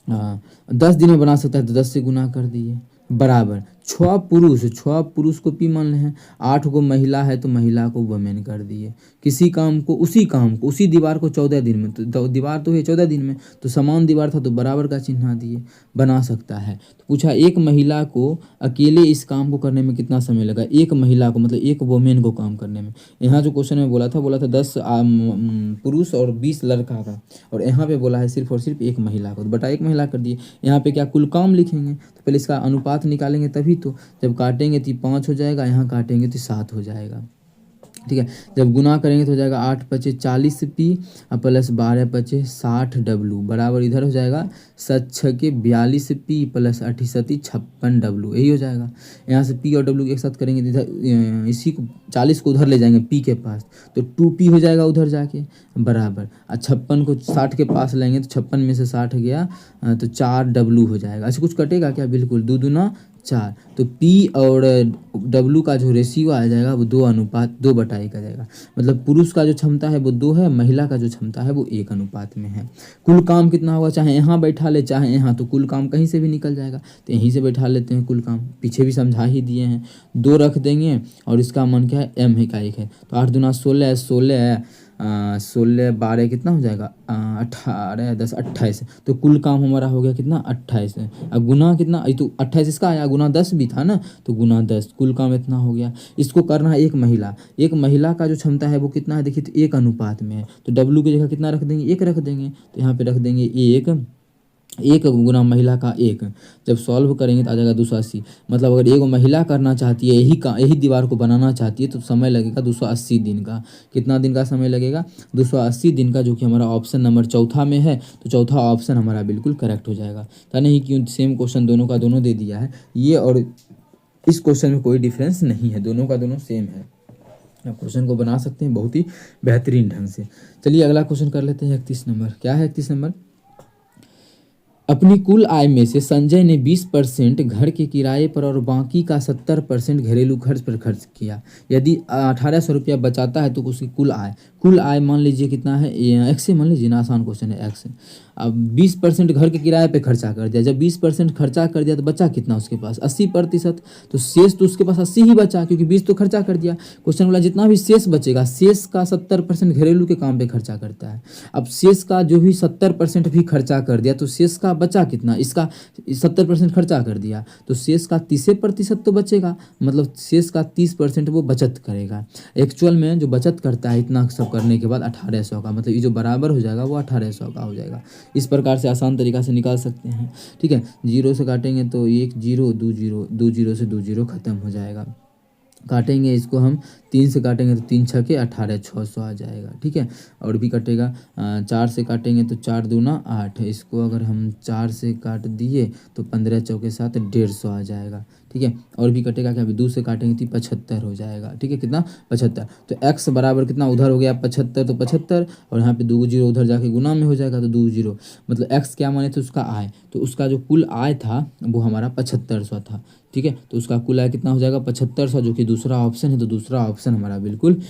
Speaker 1: हाँ 10 दिन में बना सकता है तो 10 से गुना कर दिए, बराबर 6 पुरुष को पी मान रहे हैं, 8 गो महिला है तो महिला को वमेन कर दिए। किसी काम को उसी दीवार को 14 दिन में, तो दीवार तो है 14 दिन में, तो समान दीवार था तो बराबर का चिन्ह दिए, बना सकता है। तो पूछा एक महिला को अकेले इस काम को करने में कितना समय लगा। एक महिला को मतलब एक वोमेन को काम करने में, यहाँ जो क्वेश्चन में बोला था 10 पुरुष और 20 लड़का का, और यहाँ पे बोला है सिर्फ और सिर्फ एक महिला को, तो बटा एक महिला कर दिए। यहाँ पे क्या कुल काम लिखेंगे, तो पहले इसका अनुपात निकालेंगे तभी तो, जब काटेंगे तो 5 हो जाएगा, यहाँ काटेंगे तो 7 हो जाएगा। ठीक है, जब गुना करेंगे तो हो जाएगा 8 पचे 40 पी और प्लस 12 पचे 60 डब्लू, बराबर इधर हो जाएगा 7 छके 42 पी प्लस 8 सती 56 डब्लू, यही हो जाएगा। यहाँ से पी और डब्लू एक साथ करेंगे तो इधर इसी को 40 को उधर ले जाएंगे पी के पास, तो 2 पी हो जाएगा उधर जाके, बराबर। और 56 को 60 के पास लेंगे तो 56 में से 60 गया तो 4 डब्लू हो जाएगा। अच्छा कुछ कटेगा क्या, बिल्कुल 2 दूना 4, तो P और W का जो रेशियो आ जाएगा वो 2:1 आ जाएगा। मतलब पुरुष का जो क्षमता है वो 2 है, महिला का जो क्षमता है वो 1 अनुपात में है। कुल काम कितना होगा, चाहे यहाँ बैठा ले चाहे यहाँ, तो कुल काम कहीं से भी निकल जाएगा, तो यहीं से बैठा लेते हैं कुल काम, पीछे भी समझा ही दिए हैं। 2 रख देंगे और इसका मान क्या है, m है का 1 है, तो 8 दूना 16, 16 12 कितना हो जाएगा 18 10 28, तो कुल काम हमारा हो गया कितना 28 है। अब गुना कितना, ये तो 28 इसका आया, गुना 10 भी था ना, तो गुना 10, कुल काम इतना हो गया। इसको करना है एक महिला का जो क्षमता है वो कितना है, देखिए तो 1 अनुपात में है, तो W की जगह कितना रख देंगे, 1 रख देंगे, तो यहाँ पे रख देंगे 1 गुना महिला का 1, जब सॉल्व करेंगे तो आ जाएगा 280। मतलब अगर एक महिला करना चाहती है यही दीवार को बनाना चाहती है तो समय लगेगा 280 दिन का। कितना दिन का समय लगेगा, 280 दिन का, जो कि हमारा ऑप्शन नंबर चौथा में है, तो चौथा ऑप्शन हमारा बिल्कुल करेक्ट हो जाएगा। था नहीं क्यों, सेम क्वेश्चन दोनों का दोनों दे दिया है, ये और इस क्वेश्चन में कोई डिफरेंस नहीं है, दोनों का दोनों सेम है। आप क्वेश्चन को बना सकते हैं बहुत ही बेहतरीन ढंग से। चलिए अगला क्वेश्चन कर लेते हैं 31 नंबर। क्या है 31 नंबर, अपनी कुल आय में से संजय ने 20% घर के किराए पर और बाकी का 70% घरेलू खर्च पर खर्च किया। यदि 1800 रुपया बचाता है तो उसकी कुल आय मान लीजिए कितना है, एक्स मान लीजिए ना, आसान क्वेश्चन है एक्स। अब 20% घर के किराए पे खर्चा कर दिया, जब 20% खर्चा कर दिया तो बचा कितना उसके पास 80%, तो शेष तो उसके पास 80 ही बचा, क्योंकि 20 तो खर्चा कर दिया। क्वेश्चन बोला जितना भी शेष बचेगा, शेष का 70% घरेलू के काम पे खर्चा करता है। अब शेष का जो भी 70% भी खर्चा कर दिया तो शेष का बचा कितना, इसका 70% खर्चा कर दिया तो शेष का 30% तो बचेगा, मतलब शेष का 30% वो बचत करेगा। एक्चुअल में जो बचत करता है इतना सब करने के बाद 1800 का, मतलब ये जो बराबर हो जाएगा वो 1800 का हो जाएगा। इस प्रकार से आसान तरीका से निकाल सकते हैं। ठीक है, 0 से काटेंगे तो 1 0 2 0, 2 0 से 2 0 खत्म हो जाएगा। काटेंगे इसको हम 3 से काटेंगे तो 3 छके 18 600 आ जाएगा। ठीक है, और भी कटेगा 4 से काटेंगे तो 4 दूना 8, इसको अगर हम 4 से काट दिए तो 15 चौके 7 150 आ जाएगा। ठीक है, और भी कटेगा क्या, अभी 2 से काटेंगे तो 75 हो जाएगा। ठीक है, कितना 75, तो x बराबर कितना उधर हो गया 75, तो 75 और यहाँ पे 2 0 उधर जाके गुना में हो जाएगा, तो 2 0 मतलब x क्या माने तो उसका आय, तो उसका जो कुल आय था वो हमारा 7500 था। ठीक है, तो उसका कुल आय कितना हो जाएगा 7500, जो कि दूसरा ऑप्शन है, तो दूसरा ऑप्शन हमारा बिल्कुल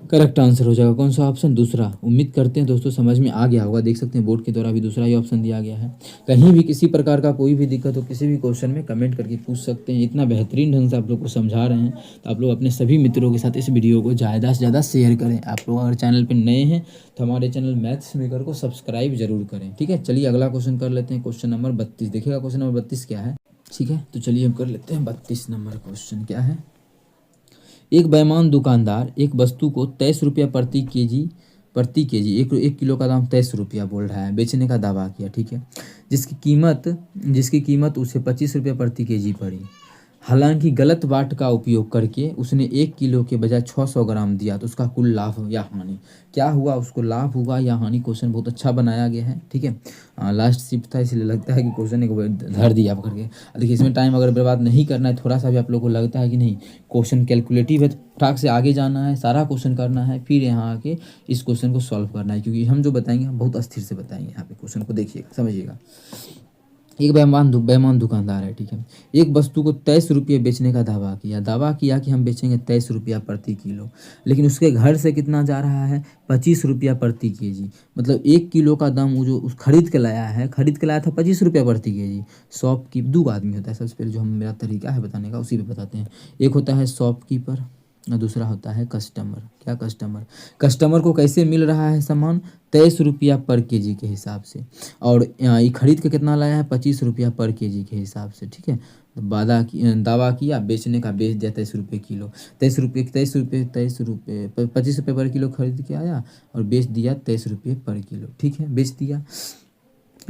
Speaker 1: करेक्ट आंसर हो जाएगा। कौन सा ऑप्शन, दूसरा। उम्मीद करते हैं दोस्तों समझ में आ गया होगा, देख सकते हैं बोर्ड के द्वारा भी दूसरा ही ऑप्शन दिया गया है। कहीं भी किसी प्रकार का कोई भी दिक्कत हो किसी भी क्वेश्चन में कमेंट करके पूछ सकते हैं। इतना बेहतरीन ढंग से आप लोग को समझा रहे हैं तो आप लोग अपने सभी मित्रों के साथ इस वीडियो को ज़्यादा से ज़्यादा शेयर करें। आप लोग अगर चैनल पर नए हैं तो हमारे चैनल मैथ्स मेकर को सब्सक्राइब जरूर करें। ठीक है, चलिए अगला क्वेश्चन कर लेते हैं, क्वेश्चन नंबर 32। देखिएगा क्वेश्चन नंबर 32 क्या है। ठीक है, तो चलिए हम कर लेते हैं 32 नंबर क्वेश्चन। क्या है, एक बेईमान दुकानदार एक वस्तु को 23 रुपया प्रति केजी 1 किलो का दाम 23 रुपया बोल रहा है, बेचने का दावा किया। ठीक है, जिसकी कीमत उसे 25 रुपया प्रति केजी पड़ी। हालांकि गलत बाट का उपयोग करके उसने 1 किलो के बजाय 600 ग्राम दिया तो उसका कुल लाभ या हानि क्या हुआ, उसको लाभ हुआ या हानि। क्वेश्चन बहुत अच्छा बनाया गया है, ठीक है। लास्ट शिफ्ट था इसलिए लगता है कि क्वेश्चन एक बार धर दिया आप करके। देखिए इसमें टाइम अगर बर्बाद नहीं करना है, थोड़ा सा भी आप लोग को लगता है कि नहीं क्वेश्चन कैलकुलेटिव है, तो ठाक से आगे जाना है, सारा क्वेश्चन करना है, फिर यहाँ आके इस क्वेश्चन को सॉल्व करना है, क्योंकि हम जो बताएंगे हम बहुत अस्थिर से बताएंगे। यहाँ पे क्वेश्चन को देखिएगा, समझिएगा। एक बेईमान दुकानदार है, ठीक है। एक वस्तु को 23 रुपये बेचने का दावा किया कि हम बेचेंगे 23 रुपया प्रति किलो, लेकिन उसके घर से कितना जा रहा है 25 रुपया प्रति केजी। मतलब 1 किलो का दाम वो जो उस खरीद के लाया था 25 रुपया प्रति केजी। शॉपकीपर, दो आदमी होता है, सबसे पहले जो हम मेरा तरीका है बताने का उसी पे बताते हैं। एक होता है शॉपकीपर और दूसरा होता है कस्टमर। क्या कस्टमर को कैसे मिल रहा है सामान 23 रुपया पर केजी के हिसाब से, और ये खरीद के कितना लाया है 25 रुपया पर केजी के हिसाब से, ठीक है। तो दावा किया, बेचने का बेच दिया 23 रुपये किलो। 25 रुपये पर किलो खरीद के आया और बेच दिया 23 रुपये पर किलो, ठीक है, बेच दिया।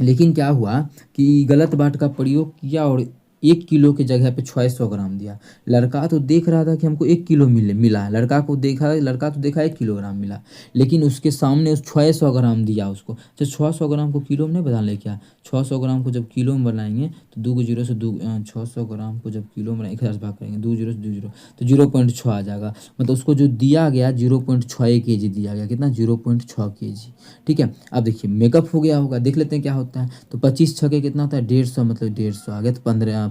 Speaker 1: लेकिन क्या हुआ कि गलत बाट का प्रयोग किया और 1 किलो की जगह पे 600 ग्राम दिया। लड़का तो देख रहा था कि हमको 1 किलो मिला, लड़का तो देखा 1 किलोग्राम मिला, लेकिन उसके सामने उस 600 ग्राम दिया उसको। तो 600 ग्राम को किलो में नहीं बदलने, क्या 600 ग्राम को जब किलो में बनाएंगे तो 2 से 600 ग्राम को जब किलो में 1000 भाग करेंगे 2 0 से 2 0 तो 0.6 आ जाएगा। मतलब उसको जो दिया गया 0.6 केजी दिया गया, कितना 0.6 केजी, ठीक है। अब देखिए मेकअप हो गया होगा, देख लेते हैं क्या होता है। तो 25 छके कितना होता है 150, मतलब 150 आ गया तो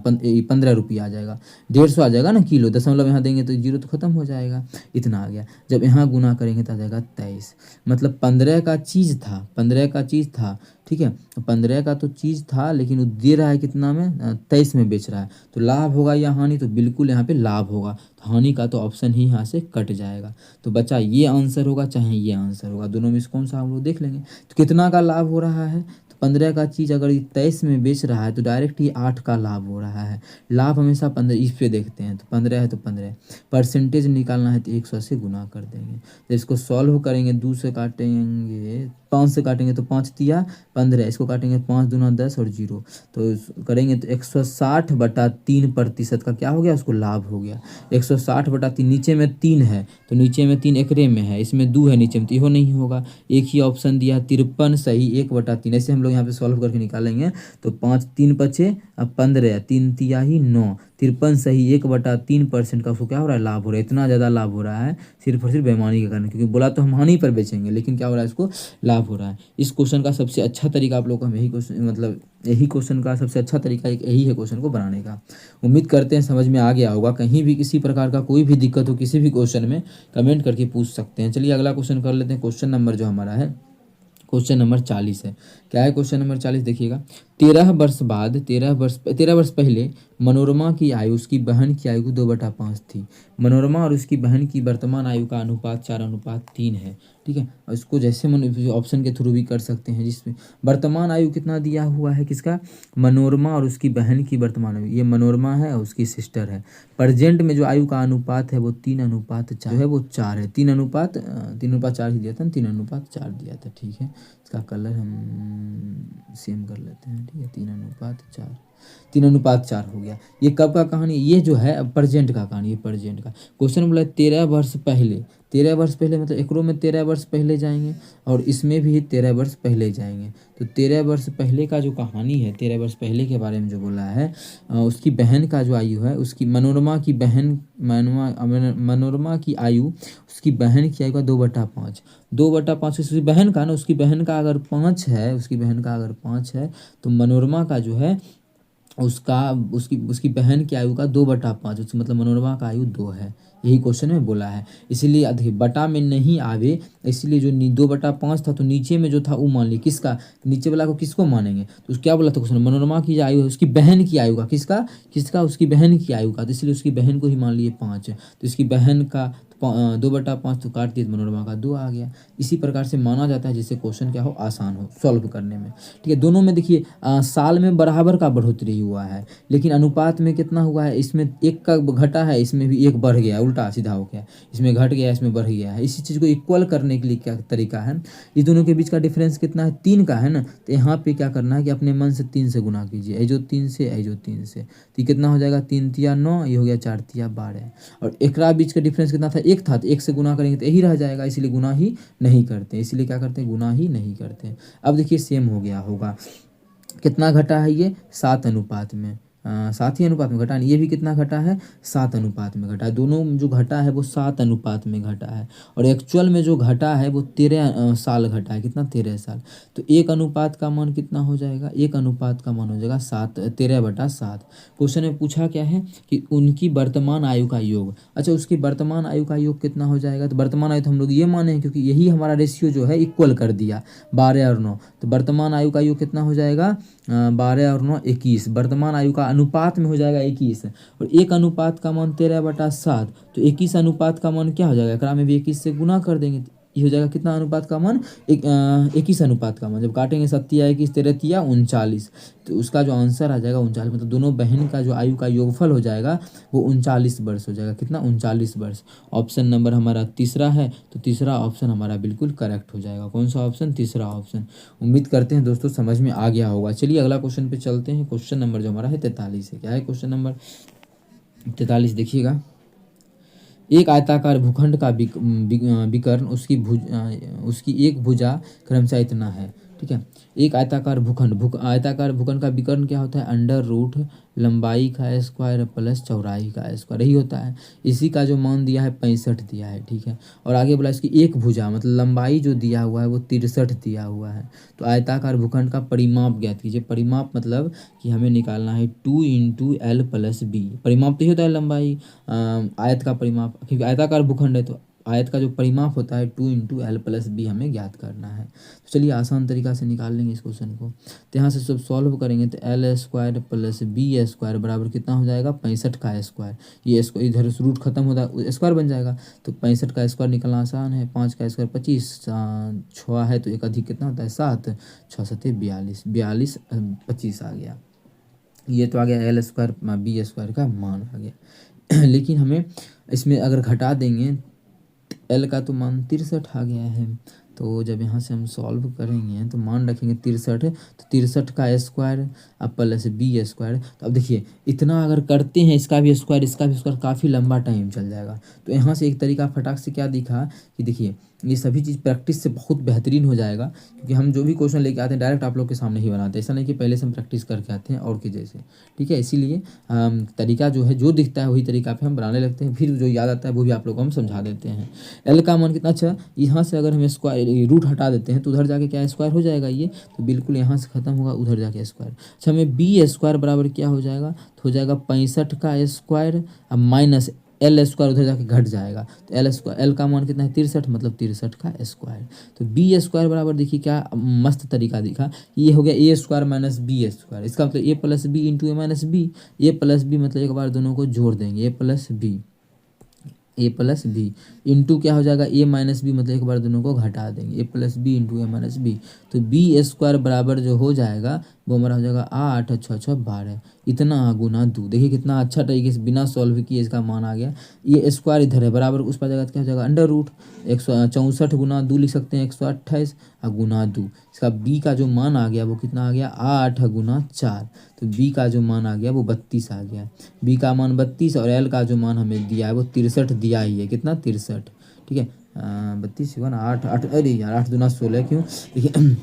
Speaker 1: 15 रुपया आ जाएगा, 150 आ जाएगा ना किलो। दशमलव यहाँ देंगे तो 0 तो खत्म हो जाएगा, इतना आ गया। जब यहाँ गुना करेंगे तो आ जाएगा 23, मतलब 15 का चीज़ था, ठीक है। 15 का तो चीज़ था, लेकिन वो दे रहा है कितना में 23 में बेच रहा है। तो लाभ होगा या हानि, तो बिल्कुल यहाँ पे लाभ होगा। तो हानि का तो ऑप्शन ही यहाँ से कट जाएगा। तो बच्चा ये आंसर होगा चाहे ये आंसर होगा, दोनों में से कौन सा हम लोग देख लेंगे। तो कितना का लाभ हो रहा है, तो 15 का चीज़ अगर 23 में बेच रहा है तो डायरेक्ट ये 8 का लाभ हो रहा है। लाभ हमेशा 15 इस पे देखते हैं, तो 15 है तो 15 परसेंटेज निकालना है तो 100 से गुना कर देंगे। तो इसको सॉल्व करेंगे, 2 से काटेंगे, 5 से काटेंगे तो 5 तिया 15, इसको काटेंगे 5 दूना 10 और 0 तो करेंगे तो 160/3% का क्या हो गया, उसको लाभ हो गया। 160/3, नीचे में 3 है तो नीचे में 3 एकरे में है, इसमें 2 है नीचे में, तो यहो नहीं होगा। एक ही ऑप्शन दिया 53 सही 1/3। ऐसे हम लोग यहाँ पे सॉल्व करके निकालेंगे तो 5 3 बचे अब 15, 3 तिया ही 9, 53 सही 1/3% का उसको क्या हो रहा है लाभ हो रहा है। इतना ज़्यादा लाभ हो रहा है सिर्फ और सिर्फ बेईमानी के कारण, क्योंकि बोला तो हम हानि पर बेचेंगे, लेकिन क्या हो रहा है इसको लाभ हो रहा है। इस क्वेश्चन का सबसे अच्छा तरीका आप लोग को हम यही क्वेश्चन का सबसे अच्छा तरीका यही है क्वेश्चन को बनाने का। उम्मीद करते हैं समझ में आ गया होगा। कहीं भी किसी प्रकार का कोई भी दिक्कत हो किसी भी क्वेश्चन में कमेंट करके पूछ सकते हैं। चलिए अगला क्वेश्चन कर लेते हैं। क्वेश्चन नंबर जो हमारा है क्वेश्चन नंबर 40 है। क्या है क्वेश्चन नंबर 40, देखिएगा। 13 वर्ष पहले मनोरमा की आयु उसकी बहन की आयु 2/5 थी। मनोरमा और उसकी बहन की वर्तमान आयु का अनुपात 4:3 है, ठीक है। और इसको जैसे मन ऑप्शन के थ्रू भी कर सकते हैं, जिसमें वर्तमान आयु कितना दिया हुआ है किसका, मनोरमा और उसकी बहन की वर्तमान आयु, ये मनोरमा है और उसकी सिस्टर है। प्रेजेंट में जो आयु का अनुपात है वो 3:4 है, वो 4 है। 3:4 ही दिया था ना, 3:4 दिया था, ठीक है। इसका कलर हम सेम कर लेते हैं, ठीक है। 3:4 हो गया। ये कब का कहानी, ये जो है प्रेजेंट का कहानी, ये प्रेजेंट का क्वेश्चन बोला 13 वर्ष पहले। 13 वर्ष पहले मतलब एकरो में 13 वर्ष पहले जाएंगे और इसमें भी 13 वर्ष पहले जाएंगे। तो 13 वर्ष पहले का जो कहानी है, 13 वर्ष पहले के बारे में जो बोला है, उसकी बहन का जो आयु है, उसकी मनोरमा की आयु उसकी बहन की आयु का 2/5 उसकी बहन का ना, उसकी बहन का अगर 5 है तो मनोरमा का जो है उसकी बहन की आयु का 2/5, मतलब मनोरमा का आयु 2 है। यही क्वेश्चन में बोला है। इसीलिए देखिए बटा में नहीं आवे, इसलिए जो 2/5 था तो नीचे में जो था वो मान ली किसका, नीचे वाला को किसको मानेंगे। तो क्या बोला था क्वेश्चन, मनोरमा की आयु है उसकी बहन की आयु का, किसका उसकी बहन की आयु का, तो इसलिए उसकी बहन को ही मान लिए 5 है। तो इसकी बहन का 2/5 तो काट दिए तो मनोरमा का 2 आ गया। इसी प्रकार से माना जाता है जिससे क्वेश्चन क्या हो आसान हो सॉल्व करने में, ठीक है। दोनों में देखिए साल में बराबर का बढ़ोतरी हुआ है, लेकिन अनुपात में कितना हुआ है, इसमें 1 का घटा है, इसमें भी 1 बढ़ गया, उल्टा सीधा हो गया, इसमें घट गया इसमें बढ़ गया है। इसी चीज़ को इक्वल करने के लिए क्या तरीका है, इस दोनों के बीच का डिफरेंस कितना है 3 का है ना, तो यहाँ पे क्या करना है कि अपने मन से 3 से गुना कीजिए, ये जो 3 से ये जो 3 से, तो ये कितना हो जाएगा 3 तिया 9, ये हो गया 4 तिया 12। और एकरा बीच का डिफरेंस कितना था 1 था, तो 1 से गुना करेंगे तो यही रह जाएगा, इसलिए गुना ही नहीं करते, इसलिए क्या करते हैं गुना ही नहीं करते हैं। अब देखिए सेम हो गया होगा, कितना घटा है ये 7 अनुपात में, 7 ही अनुपात में घटा नहीं, ये भी कितना घटा है 7 अनुपात में घटा है। दोनों जो घटा है वो 7 अनुपात में घटा है, और एक्चुअल में जो घटा है वो 13 साल घटा है, कितना 13 साल। तो 1 अनुपात का मान कितना हो जाएगा, 1 अनुपात का मान हो जाएगा 13/7। क्वेश्चन में पूछा क्या है कि उनकी वर्तमान आयु का योग। अच्छा, उसकी वर्तमान आयु का योग कितना हो जाएगा, तो वर्तमान आयु तो हम लोग ये माने हैं क्योंकि यही हमारा रेशियो जो है इक्वल कर दिया 12 और 9, तो वर्तमान आयु का योग कितना हो जाएगा 12 और 9 21। वर्तमान आयु का अनुपात में हो जाएगा 21, और 1 अनुपात का मान 13/7, तो 21 अनुपात का मान क्या हो जाएगा, एकरा में भी 21 से गुना कर देंगे, ये हो जाएगा कितना अनुपात का मान 21 अनुपात का मान। जब काटेंगे 7 या 21 13 तिया 39, तो उसका जो आंसर आ जाएगा 39, मतलब दोनों बहन का जो आयु का योगफल हो जाएगा वो 39 वर्ष हो जाएगा, कितना 39 वर्ष। ऑप्शन नंबर हमारा तीसरा है, तो तीसरा ऑप्शन हमारा बिल्कुल करेक्ट हो जाएगा। कौन सा ऑप्शन, तीसरा ऑप्शन। उम्मीद करते हैं दोस्तों समझ में आ गया होगा। चलिए अगला क्वेश्चन पे चलते हैं। क्वेश्चन नंबर जो हमारा है 43 है। क्या है क्वेश्चन नंबर 43, देखिएगा। एक आयताकार भूखंड का विकर्ण उसकी एक भुजा क्रमशः इतना है, ठीक है। एक आयताकार भूखंड का विकर्ण क्या होता है, अंडर रूट लंबाई का स्क्वायर प्लस चौड़ाई का स्क्वायर, यही होता है। इसी का जो मान दिया है 65 दिया है, ठीक है। और आगे बोला इसकी एक भुजा मतलब लंबाई जो दिया हुआ है वो 63 दिया हुआ है। तो आयताकार भूखंड का परिमाप ज्ञात कीजिए। परिमाप मतलब कि हमें निकालना है 2 × L + B। परिमाप तो ही होता है लंबाई, आयत का परिमाप, क्योंकि आयताकार भूखंड है तो आयत का जो परिमाप होता है 2 × L + B हमें ज्ञात करना है। तो चलिए आसान तरीका से निकाल लेंगे इस क्वेश्चन को। तो यहाँ से सब सॉल्व करेंगे तो L² + B² बराबर कितना हो जाएगा 65 का स्क्वायर। ये स्क्वायर इधर रूट खत्म होता है स्क्वायर बन जाएगा, तो 65 का स्क्वायर निकलना आसान है। 5 का स्क्वायर 25, 6 है तो एक अधिक कितना होता है 7, 6 7 42, 42 25 आ गया। ये तो आ गया L² B² का मान आ गया। लेकिन हमें इसमें अगर घटा देंगे L का तो मान 63 आ गया है, तो जब यहाँ से हम सॉल्व करेंगे तो मान रखेंगे 63, तो 63 का स्क्वायर अब प्लस B²। तो अब देखिए इतना अगर करते हैं इसका भी स्क्वायर काफ़ी लंबा टाइम चल जाएगा। तो यहाँ से एक तरीका फटाक से क्या दिखा कि देखिए ये सभी चीज़ प्रैक्टिस से बहुत बेहतरीन हो जाएगा, क्योंकि हम जो भी क्वेश्चन लेके आते हैं डायरेक्ट आप लोग के सामने ही बनाते हैं, ऐसा नहीं कि पहले से हम प्रैक्टिस करके आते हैं और के जैसे, ठीक है। इसीलिए तरीका जो है जो दिखता है वही तरीका पे हम बनाने लगते हैं, फिर जो याद आता है वो भी आप लोग को हम समझा देते हैं। L का मान कितना, अच्छा यहाँ से अगर हम स्क्वायर रूट हटा देते हैं तो उधर जाके क्या स्क्वायर हो जाएगा, ये तो बिल्कुल यहाँ से खत्म होगा उधर जाके स्क्वायर। अच्छा हमें B² बराबर क्या हो जाएगा, तो हो जाएगा 65 का स्क्वायर अब माइनस L² उधर जाके घट जाएगा, तो L का मान कितना है 63, मतलब 63 का स्क्वायर। तो B² बराबर देखिए क्या मस्त तरीका दिखा, ये हो गया A² - B²। इसका मतलब A + B × A - B, A + B मतलब एक बार दोनों को जोड़ देंगे A + B इंटू क्या हो जाएगा A - B, मतलब एक बार दोनों को घटा देंगे A + B × A - B। तो B² बराबर जो हो जाएगा वो हमारा हो जाएगा 8 6 6 12, इतना गुना 2। देखिए कितना अच्छा तरीके से बिना सॉल्व किए इसका मान आ गया। ये स्क्वायर इधर है बराबर उस पर जगह क्या हो जाएगा अंडर रूट 164 गुना 2 लिख सकते हैं 128 और गुना 2। इसका B का जो मान आ गया वो कितना आ गया 8 × 4, तो B का जो मान आ गया वो 32 आ गया। B का मान 32 और L का जो मान हमें दिया है वो 63 दिया ही है, कितना 63, ठीक है। 32 8 8, अरे यार 8 दूना 16 क्यों, देखिए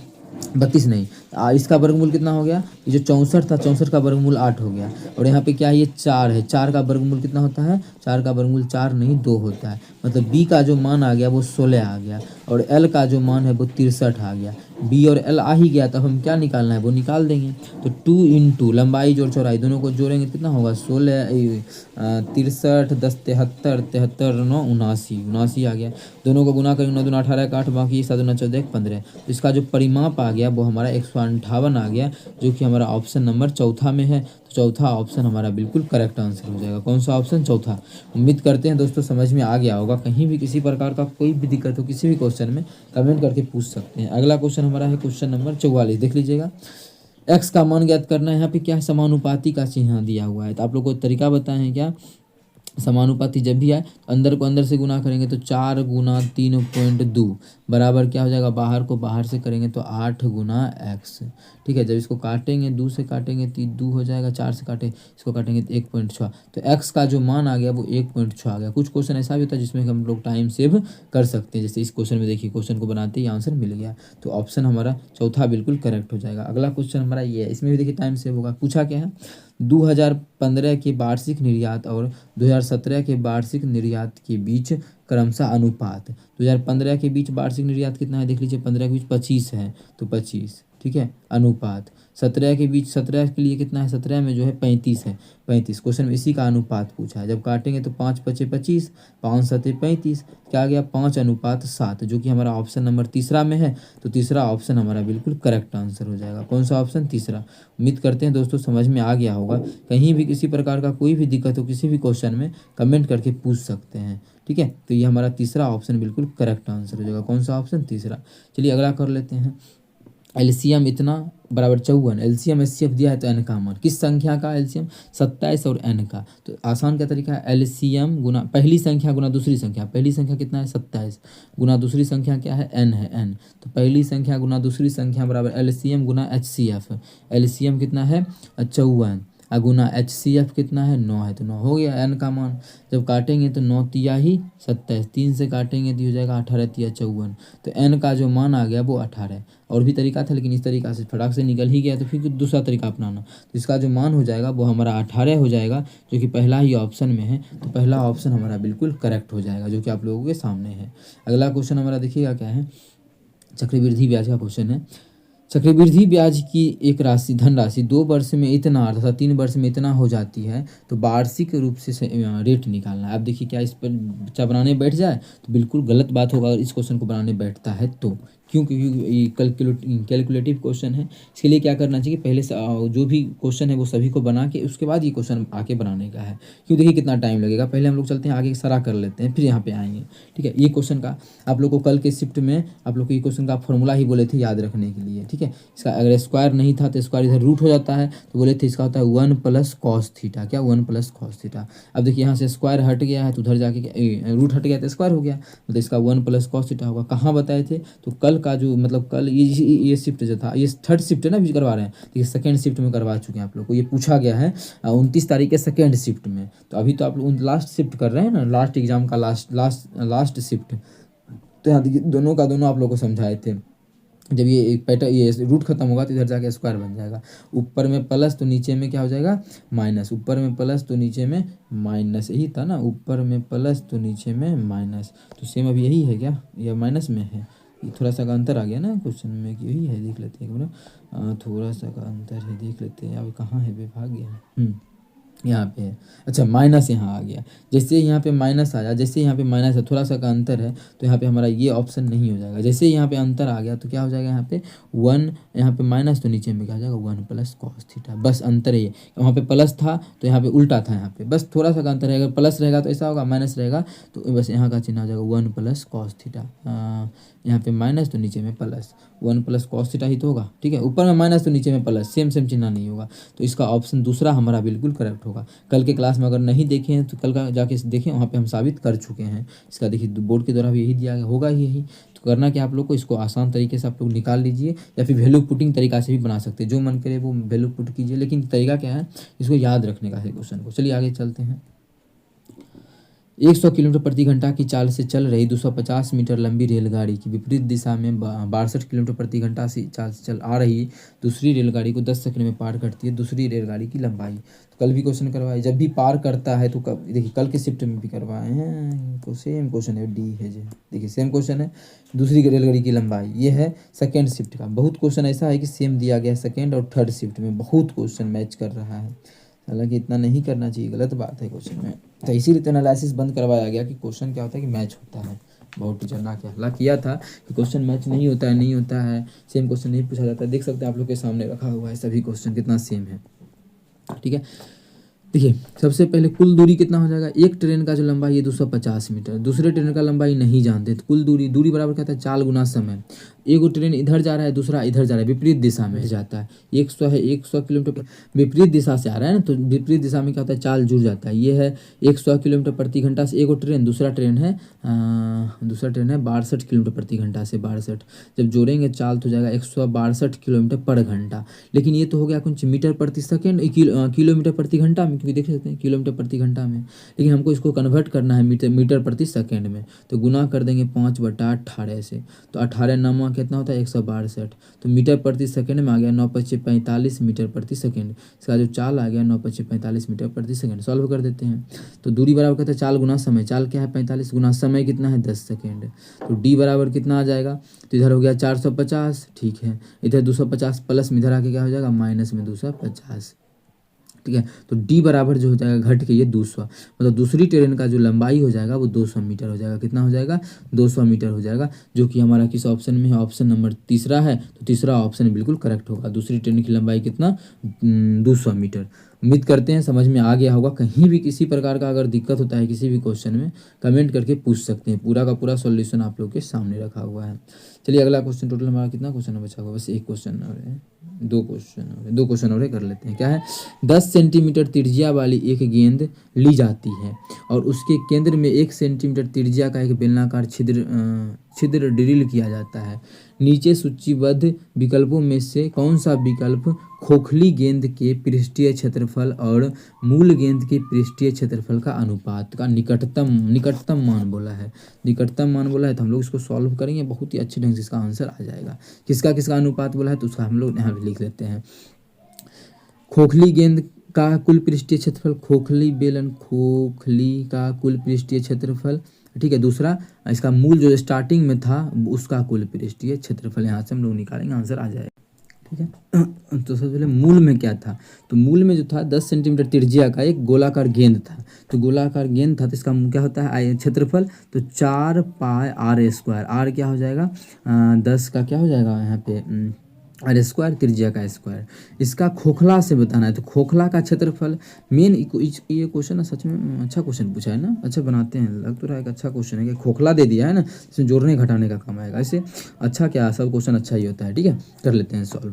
Speaker 1: 32 नहीं, इसका वर्गमूल कितना हो गया, ये जो 64 था 64 का वर्गमूल 8 हो गया, और यहाँ पे क्या है ये 4 है, 4 का वर्गमूल कितना होता है, 4 का वर्गमूल 4 नहीं 2 होता है, मतलब B का जो मान आ गया वो 16 आ गया, और L का जो मान है वो 63 आ गया। B और L आ ही गया, तो हम क्या निकालना है वो निकाल देंगे। तो 2 × लंबाई जोड़ चौड़ाई दोनों को जोड़ेंगे कितना होगा 16 63 10 73 73 9 79 आ गया। दोनों को गुना करेंगे 9 दूना 18 8 बाकी 7 दूना 14 15। तो इसका जो परिमाप आ गया वो हमारा 158 आ गया, जो कि हमारा ऑप्शन नंबर चौथा में है। तो चौथा ऑप्शन हमारा बिल्कुल करेक्ट आंसर हो जाएगा। कौन सा ऑप्शन, चौथा। उम्मीद करते हैं दोस्तों समझ में आ गया होगा। कहीं भी किसी प्रकार का कोई भी दिक्कत हो किसी भी क्वेश्चन में कमेंट करके पूछ सकते हैं। अगला क्वेश्चन हमारा है क्वेश्चन नंबर 44, देख लीजिएगा। x का मान ज्ञात करना है। यहाँ पे क्या है समानुपाती का चिन्ह दिया हुआ है, तो आप लोग को तरीका बताएं क्या, समानुपाती जब भी आए तो अंदर को अंदर से गुना करेंगे तो 4 गुना 3.2 बराबर क्या हो जाएगा, बाहर को बाहर से करेंगे तो 8 गुना x। ठीक है, जब इसको काटेंगे 2 से काटेंगे तो 2 हो जाएगा, 4 से काटे इसको काटेंगे तो 1.6। तो x का जो मान आ गया वो 1.6 आ गया। कुछ क्वेश्चन ऐसा भी होता है जिसमें हम लोग टाइम सेव कर सकते हैं, जैसे इस क्वेश्चन में देखिए, क्वेश्चन को बनाते ही आंसर मिल गया, तो ऑप्शन हमारा चौथा बिल्कुल करेक्ट हो जाएगा। अगला क्वेश्चन हमारा ये है, इसमें भी देखिए टाइम सेव होगा। पूछा क्या है, 2015 के वार्षिक निर्यात और 2017 के वार्षिक निर्यात के बीच क्रमशः अनुपात। 2015 के बीच वार्षिक निर्यात कितना है देख लीजिए, 15 के बीच 25 है तो 25, ठीक है, अनुपात 17 के बीच, 17 के लिए कितना है, 17 में जो है 35 है, 35। क्वेश्चन में इसी का अनुपात पूछा है। जब काटेंगे तो 5 पचे 25, 5 सते 35, क्या आ गया 5:7, जो कि हमारा ऑप्शन नंबर तीसरा में है। तो तीसरा ऑप्शन हमारा बिल्कुल करेक्ट आंसर हो जाएगा। कौन सा ऑप्शन, तीसरा। उम्मीद करते हैं दोस्तों समझ में आ गया होगा। कहीं भी किसी प्रकार का कोई भी दिक्कत हो किसी भी क्वेश्चन में, कमेंट करके पूछ सकते हैं, ठीक है। तो ये हमारा तीसरा ऑप्शन बिल्कुल करेक्ट आंसर हो जाएगा। कौन सा ऑप्शन, तीसरा। चलिए अगला कर लेते हैं। एलसीएम इतना बराबर 54, एलसीएम एचसीएफ दिया है तो एन का मान, किस संख्या का एलसीएम, 27 और एन का। तो आसान क्या तरीका है, एलसीएम गुना पहली संख्या गुना दूसरी संख्या। पहली संख्या कितना है 27, गुना दूसरी संख्या क्या है एन है, एन। तो पहली संख्या गुना दूसरी संख्या बराबर एलसीएम गुना एचसीएफ। एलसीएम कितना है 54, गुना एचसीएफ कितना है 9 है, तो 9 हो गया एन का मान। जब काटेंगे तो 9 तिया ही 27, 3 से काटेंगे तो हो जाएगा 18 तिया 54। तो एन का जो मान आ गया वो 18। और भी तरीका था लेकिन इस तरीका से फटाक से निकल ही गया, तो फिर दूसरा तरीका अपनाना। तो इसका जो मान हो जाएगा वो हमारा 18 हो जाएगा, जो कि पहला ही ऑप्शन में है। तो पहला ऑप्शन हमारा बिल्कुल करेक्ट हो जाएगा, जो कि आप लोगों के सामने है। अगला क्वेश्चन हमारा देखिएगा क्या है, चक्रवृद्धि ब्याज का क्वेश्चन है। चक्रवृद्धि ब्याज की एक राशि, धनराशि 2 वर्ष में इतना अर्थात 3 वर्ष में इतना हो जाती है, तो वार्षिक रूप से रेट निकालना है। अब देखिए क्या इस पर बच्चा बनाने बैठ जाए तो बिल्कुल गलत बात होगा अगर इस क्वेश्चन को बनाने बैठता है तो। क्यों, क्योंकि ये कैलकुलेटिव क्वेश्चन है। इसके लिए क्या करना चाहिए, पहले से जो भी क्वेश्चन है वो सभी को बना के उसके बाद ये क्वेश्चन आके बनाने का है। क्यों, देखिए कितना टाइम लगेगा। पहले हम लोग चलते हैं आगे सारा कर लेते हैं फिर यहाँ पे आएंगे, ठीक है। ये क्वेश्चन का आप लोग को कल के शिफ्ट में आप लोग को ये क्वेश्चन का फॉर्मूला ही बोले थे याद रखने के लिए, ठीक है। इसका अगर स्क्वायर नहीं था तो स्क्वायर इधर रूट हो जाता है, तो बोले थे इसका होता है 1 + cos थीटा। क्या, 1 + cos थीटा। अब देखिए यहाँ से स्क्वायर हट गया है तो उधर जाके रूट हट गया तो स्क्वायर हो गया, मतलब इसका 1 + cos थीटा होगा। कहाँ बताए थे, तो कल का जो मतलब कल ये शिफ्ट जो था, ये थर्ड शिफ्ट है ना अभी करवा रहे हैं, देखिए सेकेंड शिफ्ट में करवा चुके हैं आप लोग को। ये पूछा गया है 29 तारीख के सेकेंड शिफ्ट में। तो अभी तो आप लोग लास्ट शिफ्ट कर रहे हैं ना, लास्ट एग्जाम का लास्ट शिफ्ट। तो यहाँ देखिए दोनों का दोनों आप लोग को समझाए थे। जब ये पैटर्न ये रूट खत्म होगा तो इधर जाके स्क्वायर बन जाएगा। ऊपर में प्लस तो नीचे में क्या हो जाएगा माइनस, ऊपर में प्लस तो नीचे में माइनस, यही था ना, ऊपर में प्लस तो नीचे में माइनस। तो सेम अभी यही है क्या, या माइनस में है, ये थोड़ा सा का अंतर आ गया ना क्वेश्चन में, कि यही है, देख लेते हैं एक बार, थोड़ा सा का अंतर है, देख लेते हैं। अब कहाँ है विभाग, यहाँ पे है, अच्छा माइनस यहाँ आ गया। जैसे यहाँ पे माइनस आया, जैसे यहाँ पे माइनस है, थोड़ा सा का अंतर है, तो यहाँ पे हमारा ये ऑप्शन नहीं हो जाएगा। जैसे यहाँ पे अंतर आ गया तो क्या हो जाएगा, यहाँ पे 1, यहाँ पे माइनस तो नीचे में क्या हो जाएगा 1 + cos थीटा। बस अंतर है ये, वहाँ पे प्लस था तो यहाँ पे उल्टा था, यहाँ पे बस थोड़ा सा का अंतर है। अगर प्लस रहेगा तो ऐसा होगा, माइनस रहेगा तो बस यहाँ का चिन्ह हो जाएगा 1 + cos थीटा। यहाँ पे माइनस तो नीचे में प्लस, 1 + cos थीटा ही तो होगा, ठीक है। ऊपर में माइनस तो नीचे में प्लस, सेम चिन्ह नहीं होगा। तो इसका ऑप्शन दूसरा हमारा बिल्कुल करेक्ट होगा। कल के क्लास में अगर नहीं देखे हैं तो कल का जाके देखें, वहाँ पे हम साबित कर चुके हैं। इसका देखिए बोर्ड के द्वारा भी यही दिया गया होगा ही यही। तो करना क्या आप लोग को, इसको आसान तरीके से आप लोग निकाल लीजिए, या फिर वैल्यू पुटिंग तरीका से भी बना सकते हैं, जो मन करे वो वैल्यू पुट कीजिए। लेकिन तरीका क्या है, इसको याद रखने का है क्वेश्चन को। चलिए आगे चलते हैं। 100 किलोमीटर प्रति घंटा की चाल से चल रही 250 मीटर लंबी रेलगाड़ी की विपरीत दिशा में 62 किलोमीटर प्रति घंटा से चाल से चल आ रही दूसरी रेलगाड़ी को 10 सेकंड में पार करती है दूसरी रेलगाड़ी की लंबाई। तो कल भी क्वेश्चन करवाए, जब भी पार करता है तो देखिए कल के शिफ्ट में भी करवाए हैं, तो सेम क्वेश्चन है, डी है जी, देखिए सेम क्वेश्चन है, दूसरी रेलगाड़ी की लंबाई। ये है सेकेंड शिफ्ट का। बहुत क्वेश्चन ऐसा है कि सेम दिया गया है सेकेंड और थर्ड शिफ्ट में, बहुत क्वेश्चन मैच कर रहा है। हालांकि इतना नहीं करना चाहिए, गलत बात है क्वेश्चन में। तो इसीलिए तो एनालिसिस बंद करवाया गया कि क्वेश्चन क्या होता है कि मैच होता है। बहुत टीचर ना क्या हल्ला किया था कि क्वेश्चन मैच नहीं होता है, नहीं होता है, सेम क्वेश्चन नहीं पूछा जाता है। देख सकते हैं आप लोग के सामने रखा हुआ है, सभी क्वेश्चन कितना सेम है, ठीक है। देखिए सबसे पहले कुल दूरी कितना हो जाएगा, एक ट्रेन का जो लंबाई है 250 मीटर, दूसरे ट्रेन का लंबाई नहीं जानते तो कुल दूरी, दूरी बराबर क्या होता है, चाल गुना समय। एक ट्रेन इधर जा रहा है, दूसरा इधर जा रहा है, विपरीत दिशा में जाता है, 100 है, 100 किलोमीटर विपरीत दिशा से आ रहा है ना, तो विपरीत दिशा में क्या होता है, चाल जुड़ जाता है। ये है 100 किलोमीटर प्रति घंटा से एक ट्रेन, दूसरा ट्रेन है 62 किलोमीटर प्रति घंटा से 62, जब जोड़ेंगे चाल तो जाएगा 162 किलोमीटर पर घंटा। लेकिन ये तो हो गया कुछ मीटर प्रति सेकेंड, किलोमीटर प्रति घंटा में, क्योंकि देख सकते हैं किलोमीटर प्रति घंटा में, लेकिन हमको इसको कन्वर्ट करना है मीटर प्रति सेकेंड में, तो गुना कर देंगे 5/18 से, तो 18 9 कितना होता है 162, तो मीटर प्रति सेकेंड में आ गया 9×5=45 मीटर प्रति सेकेंड। इसका जो चाल आ गया 9×5=45 मीटर प्रति सेकेंड। सॉल्व कर देते हैं, तो दूरी बराबर कहते हैं चाल गुना समय, चाल क्या है 45 गुना समय कितना है 10 सेकेंड, तो डी बराबर कितना आ जाएगा, तो इधर हो गया 450, ठीक है, इधर 250 प्लस में इधर आके क्या हो जाएगा माइनस में 250, ठीक है, तो डी बराबर जो हो जाएगा घट के ये 200, मतलब दूसरी ट्रेन का जो लंबाई हो जाएगा वो 200 मीटर हो जाएगा। कितना हो जाएगा 200 मीटर हो जाएगा, जो कि हमारा किस ऑप्शन में है, ऑप्शन नंबर तीसरा है, तो तीसरा ऑप्शन बिल्कुल करेक्ट होगा। दूसरी ट्रेन की लंबाई कितना 200 मीटर। उम्मीद करते हैं समझ में आ गया होगा। कहीं भी किसी प्रकार का अगर दिक्कत होता है किसी भी क्वेश्चन में कमेंट करके पूछ सकते हैं, पूरा का पूरा सॉल्यूशन आप लोग के सामने रखा हुआ है। चलिए अगला क्वेश्चन, टोटल हमारा कितना क्वेश्चन बचा हुआ, बस एक क्वेश्चन और है, दो क्वेश्चन और कर लेते हैं। क्या है, 10 सेंटीमीटर त्रिज्या वाली एक गेंद ली जाती है और उसके केंद्र में 1 सेंटीमीटर त्रिज्या का एक बेलनाकार छिद्र ड्रिल किया जाता है। नीचे सूचीबद्ध विकल्पों में से कौन सा विकल्प खोखली गेंद के पृष्ठीय क्षेत्रफल और मूल गेंद के पृष्ठीय क्षेत्रफल का अनुपात का निकटतम मान बोला है। निकटतम मान बोला है तो हम लोग इसको सॉल्व करेंगे, बहुत ही अच्छे ढंग से इसका आंसर आ जाएगा। किसका किसका अनुपात बोला है तो उसका हम लोग यहाँ पे लिख लेते हैं। खोखली गेंद का कुल पृष्ठीय क्षेत्रफल, खोखली का कुल पृष्ठीय क्षेत्रफल, ठीक है। दूसरा इसका मूल जो स्टार्टिंग में था उसका कुल पृष्ठीय क्षेत्रफल, यहाँ से हम लोग निकालेंगे, आंसर आ जाएगा, ठीक है। तो सबसे पहले मूल में क्या था, तो मूल में जो था 10 सेंटीमीटर त्रिज्या का एक गोलाकार गेंद था, तो गोलाकार गेंद था तो इसका क्या होता है क्षेत्रफल, तो 4πr², आर क्या हो जाएगा 10 का क्या हो जाएगा यहाँ पे r² त्रिज्या का स्क्वायर। इसका खोखला से बताना है, तो खोखला का क्षेत्रफल मेन ये क्वेश्चन सच में अच्छा क्वेश्चन पूछा है ना, अच्छा बनाते हैं, लग तो रहा है कि अच्छा क्वेश्चन है कि खोखला दे दिया है ना, इसमें जोड़ने घटाने का काम आएगा। ऐसे अच्छा क्या सब क्वेश्चन अच्छा ही होता है, ठीक है, कर लेते हैं सॉल्व।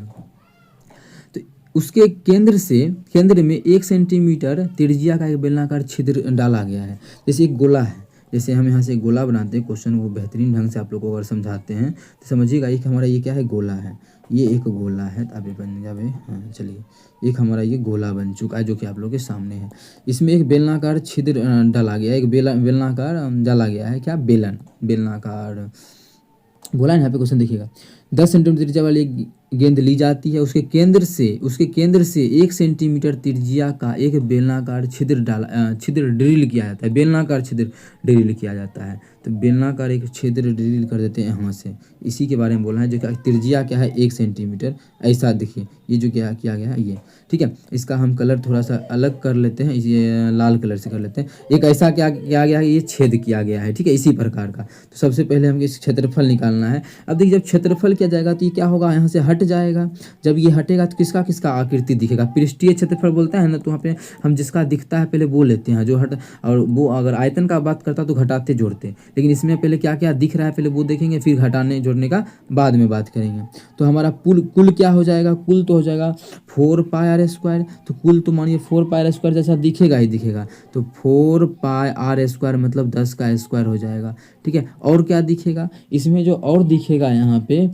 Speaker 1: तो उसके केंद्र में 1 सेंटीमीटर त्रिज्या का एक बेलनाकार छिद्र डाला गया है। जैसे एक गोला है, जैसे हम यहाँ से गोला बनाते हैं, क्वेश्चन वो बेहतरीन ढंग से आप लोगों को अगर समझाते हैं तो समझिएगा। एक हमारा ये क्या है, गोला है, ये एक गोला है, तो अभी बन जावे, हाँ चलिए, एक हमारा ये गोला बन चुका है जो कि आप लोगों के सामने है। इसमें एक बेलनाकार छिद्र डाला गया है, एक बेलनाकार डाला गया है, क्या बेलनाकार बोला है यहाँ पे क्वेश्चन देखिएगा। 10 सेंटीमीटर त्रिज्या वाली एक गेंद ली जाती है, उसके केंद्र से 1 सेंटीमीटर त्रिज्या का एक बेलनाकार छिद्र ड्रिल किया जाता है, बेलनाकार छिद्र ड्रिल किया जाता है। तो बेलनाकार एक छिद्र ड्रिल कर देते हैं यहाँ से, इसी के बारे में बोलना है, जो कि त्रिज्या क्या है 1 सेंटीमीटर। ऐसा देखिए ये जो क्या किया गया है ये, ठीक है। इसका हम कलर थोड़ा सा अलग कर लेते हैं, ये लाल कलर से कर लेते हैं। एक ऐसा क्या किया गया है, ये छेद किया गया है, ठीक है, इसी प्रकार का। तो सबसे पहले हमें इस क्षेत्रफल निकालना है। अब देखिए जब क्षेत्रफल किया जाएगा तो ये क्या होगा, यहाँ से हट जाएगा। जब ये हटेगा तो किसका किसका आकृति दिखेगा, पृष्ठीय क्षेत्रफल बोलता है ना, तो वहाँ पे हम जिसका दिखता है पहले वो लेते हैं, जो हट, और वो अगर आयतन का बात करता तो घटाते जोड़ते, लेकिन इसमें पहले क्या क्या दिख रहा है पहले वो देखेंगे, फिर घटाने जोड़ने का बाद में बात करेंगे। तो हमारा कुल क्या हो जाएगा, कुल तो हो जाएगा 4πr², तो कुल तो मानिए 4πr² जैसा दिखेगा ही दिखेगा, तो 4πr² मतलब 10 का स्क्वायर हो जाएगा, ठीक है। और क्या दिखेगा इसमें, जो और दिखेगा यहाँ पे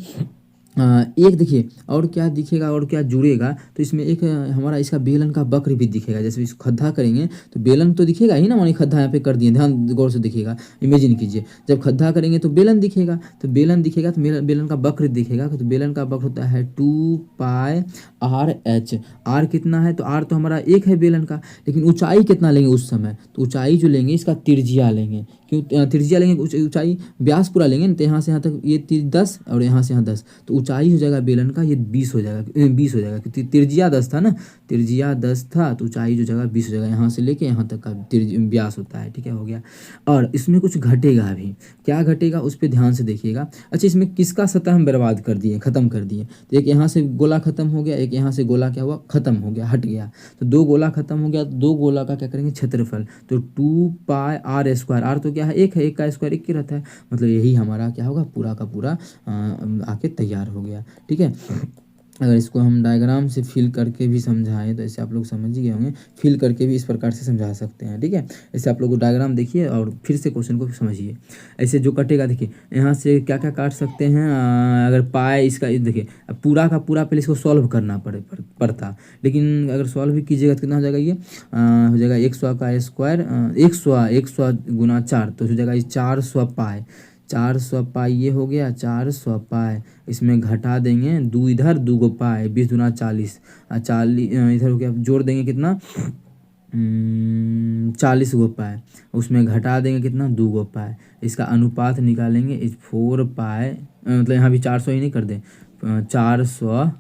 Speaker 1: एक देखिए और क्या दिखेगा और क्या जुड़ेगा, तो इसमें एक हमारा इसका बेलन का वक्र भी दिखेगा। जैसे इसको खड्डा करेंगे तो बेलन तो दिखेगा ही ना, मानिए खड्डा यहाँ पे कर दिए, ध्यान गौर से दिखेगा, इमेजिन कीजिए, जब खड्डा करेंगे तो बेलन दिखेगा, तो बेलन का वक्र दिखेगा, तो बेलन का वक्र होता है 2πrh। आर कितना है, तो आर तो हमारा एक है बेलन का, लेकिन ऊंचाई कितना लेंगे उस समय, तो ऊंचाई जो लेंगे इसका त्रिज्या लेंगे, क्यों त्रिज्या लेंगे ऊंचाई व्यास पूरा लेंगे ना, तो यहाँ से यहाँ तक ये 10 और यहाँ से यहाँ 10, तो ऊंचाई हो जाएगा बेलन का ये 20 हो जाएगा, 20 हो जाएगा क्योंकि त्रिज्या 10 था ना, त्रिज्या 10 था तो ऊंचाई जो जगह 20 हो जाएगा, यहाँ से लेके यहाँ तक का व्यास होता है। ठीक है, हो गया। और इसमें कुछ घटेगा अभी, क्या घटेगा उस पर ध्यान से देखिएगा। अच्छा, इसमें किसका सतह हम बर्बाद कर दिए, खत्म कर दिए, तो एक यहाँ से गोला खत्म हो गया, एक यहाँ से गोला क्या हुआ, खत्म हो गया, हट गया, तो दो गोला खत्म हो गया, तो दो गोला का क्या करेंगे, क्षेत्रफल, तो 2πr², आर तो क्या है, एक है, एक का स्क्वायर एक ही रहता है, मतलब यही हमारा क्या होगा, पूरा का पूरा आके तैयार हो गया। ठीक है, अगर इसको हम डायग्राम से फिल करके भी समझाएं तो ऐसे आप लोग समझ ही गए होंगे, फिल करके भी इस प्रकार से समझा सकते हैं। ठीक है, ऐसे आप लोग डायग्राम देखिए और फिर से क्वेश्चन को समझिए। ऐसे जो कटेगा देखिए, यहाँ से क्या क्या काट सकते हैं, अगर पाए इसका देखिए, पूरा का पूरा पहले इसको सॉल्व करना पड़ता, लेकिन अगर सॉल्व भी कीजिएगा तो कितना हो जाएगा, ये हो जाएगा 100 का स्क्वायर, 100 गुना 4, तो हो जाएगा ये 400 पाए, 400 पाई ये हो गया, 400 पाए, इसमें घटा देंगे 2 इधर 2 गो पाए, 20 दूना 40, 40 इधर हो गया, जोड़ देंगे कितना 40 गो पाए, उसमें घटा देंगे कितना 2 गो पाए, इसका अनुपात निकालेंगे 4 पाए, मतलब यहाँ भी 400 ही नहीं कर दें, 400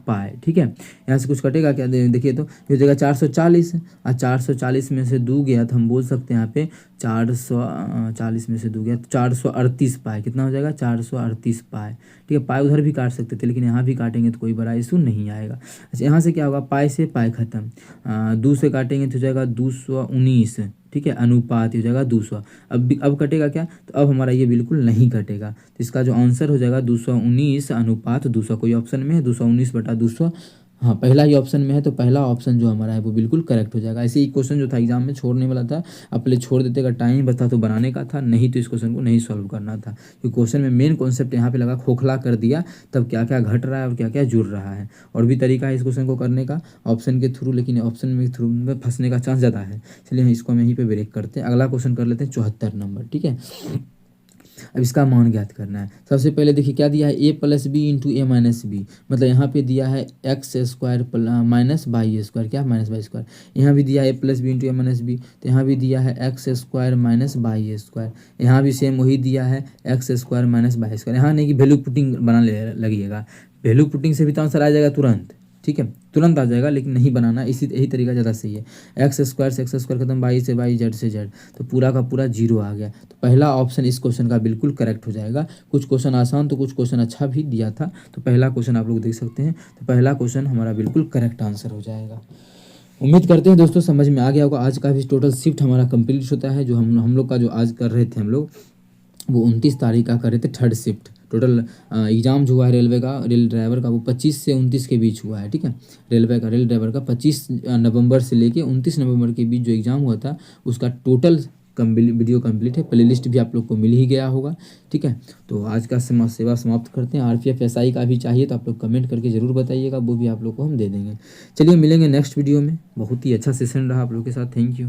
Speaker 1: पाए। ठीक है, यहाँ से कुछ कटेगा क्या, देखिए तो ये हो जाएगा 440, और 440 में से 2 गया तो हम बोल सकते हैं यहाँ पे 440 में से 2 गया तो 438 पाए, कितना हो जाएगा 438 पाए। ठीक है, पाए उधर भी काट सकते थे लेकिन यहाँ भी काटेंगे तो कोई बड़ा इशू नहीं आएगा। अच्छा, यहाँ से क्या होगा, पाए से पाए खत्म, 2 से काटेंगे तो हो जाएगा 219। ठीक है, अनुपात हो जाएगा 200। अब कटेगा क्या, तो अब हमारा ये बिल्कुल नहीं कटेगा, तो इसका जो आंसर हो जाएगा 219 अनुपात 200, कोई ऑप्शन में है 219/200, हाँ पहला ही ऑप्शन में है, तो पहला ऑप्शन जो हमारा है वो बिल्कुल करेक्ट हो जाएगा। ऐसे ही क्वेश्चन जो था एग्जाम में छोड़ने वाला था, अब पहले छोड़ देते, अगर टाइम बता तो बनाने का था, नहीं तो इस क्वेश्चन को नहीं सॉल्व करना था, क्योंकि क्वेश्चन में मेन कॉन्सेप्ट यहाँ पे लगा, खोखला कर दिया, तब क्या क्या घट रहा है और क्या क्या जुड़ रहा है। और भी तरीका है इस क्वेश्चन को करने का ऑप्शन के थ्रू, लेकिन ऑप्शन में थ्रू में फंसने का चांस ज़्यादा है, इसलिए इसको हम यहीं पर ब्रेक करते हैं। अगला क्वेश्चन कर लेते हैं 74 नंबर। ठीक है, अब इसका मान ज्ञात करना है। सबसे पहले देखिए क्या दिया है, a+b × a-b, मतलब यहाँ पे दिया है x² -y², क्या -y², यहाँ भी दिया है a+b × a-b, तो यहाँ भी दिया है x² -y², यहाँ भी सेम वही दिया है x² -y²। यहाँ नहीं कि वैल्यू पुटिंग बनाने लगिएगा, वैल्यू पुटिंग से भी तो आंसर आ जाएगा तुरंत। ठीक है, तुरंत आ जाएगा, लेकिन नहीं बनाना, यही तरीका ज़्यादा सही है। x² से x² खत्म, y से y, z से z, तो पूरा का पूरा 0 आ गया, तो पहला ऑप्शन इस क्वेश्चन का बिल्कुल करेक्ट हो जाएगा। कुछ क्वेश्चन आसान तो कुछ क्वेश्चन अच्छा भी दिया था, तो पहला क्वेश्चन आप लोग देख सकते हैं, तो पहला क्वेश्चन हमारा बिल्कुल करेक्ट आंसर हो जाएगा। उम्मीद करते हैं दोस्तों समझ में आ गया होगा। आज का भी टोटल शिफ्ट हमारा कंप्लीट होता है, जो हम लोग का जो आज कर रहे थे हम लोग, वो 29 तारीख का कर रहे थे थर्ड शिफ्ट। टोटल एग्ज़ाम जो हुआ है रेलवे का, रेल ड्राइवर का, वो 25 से 29 के बीच हुआ है। ठीक है, रेल ड्राइवर का 25 नवंबर से लेके 29 नवंबर के बीच जो एग्ज़ाम हुआ था, उसका टोटल वीडियो कंप्लीट है। प्लेलिस्ट भी आप लोग को मिल ही गया होगा। ठीक है, तो आज का सेवा समाप्त करते हैं। RPF SI का भी चाहिए तो आप लोग कमेंट करके ज़रूर बताइएगा, वो भी आप लोग को हम दे देंगे। चलिए मिलेंगे नेक्स्ट वीडियो में। बहुत ही अच्छा सेशन रहा आप लोग के साथ, थैंक यू।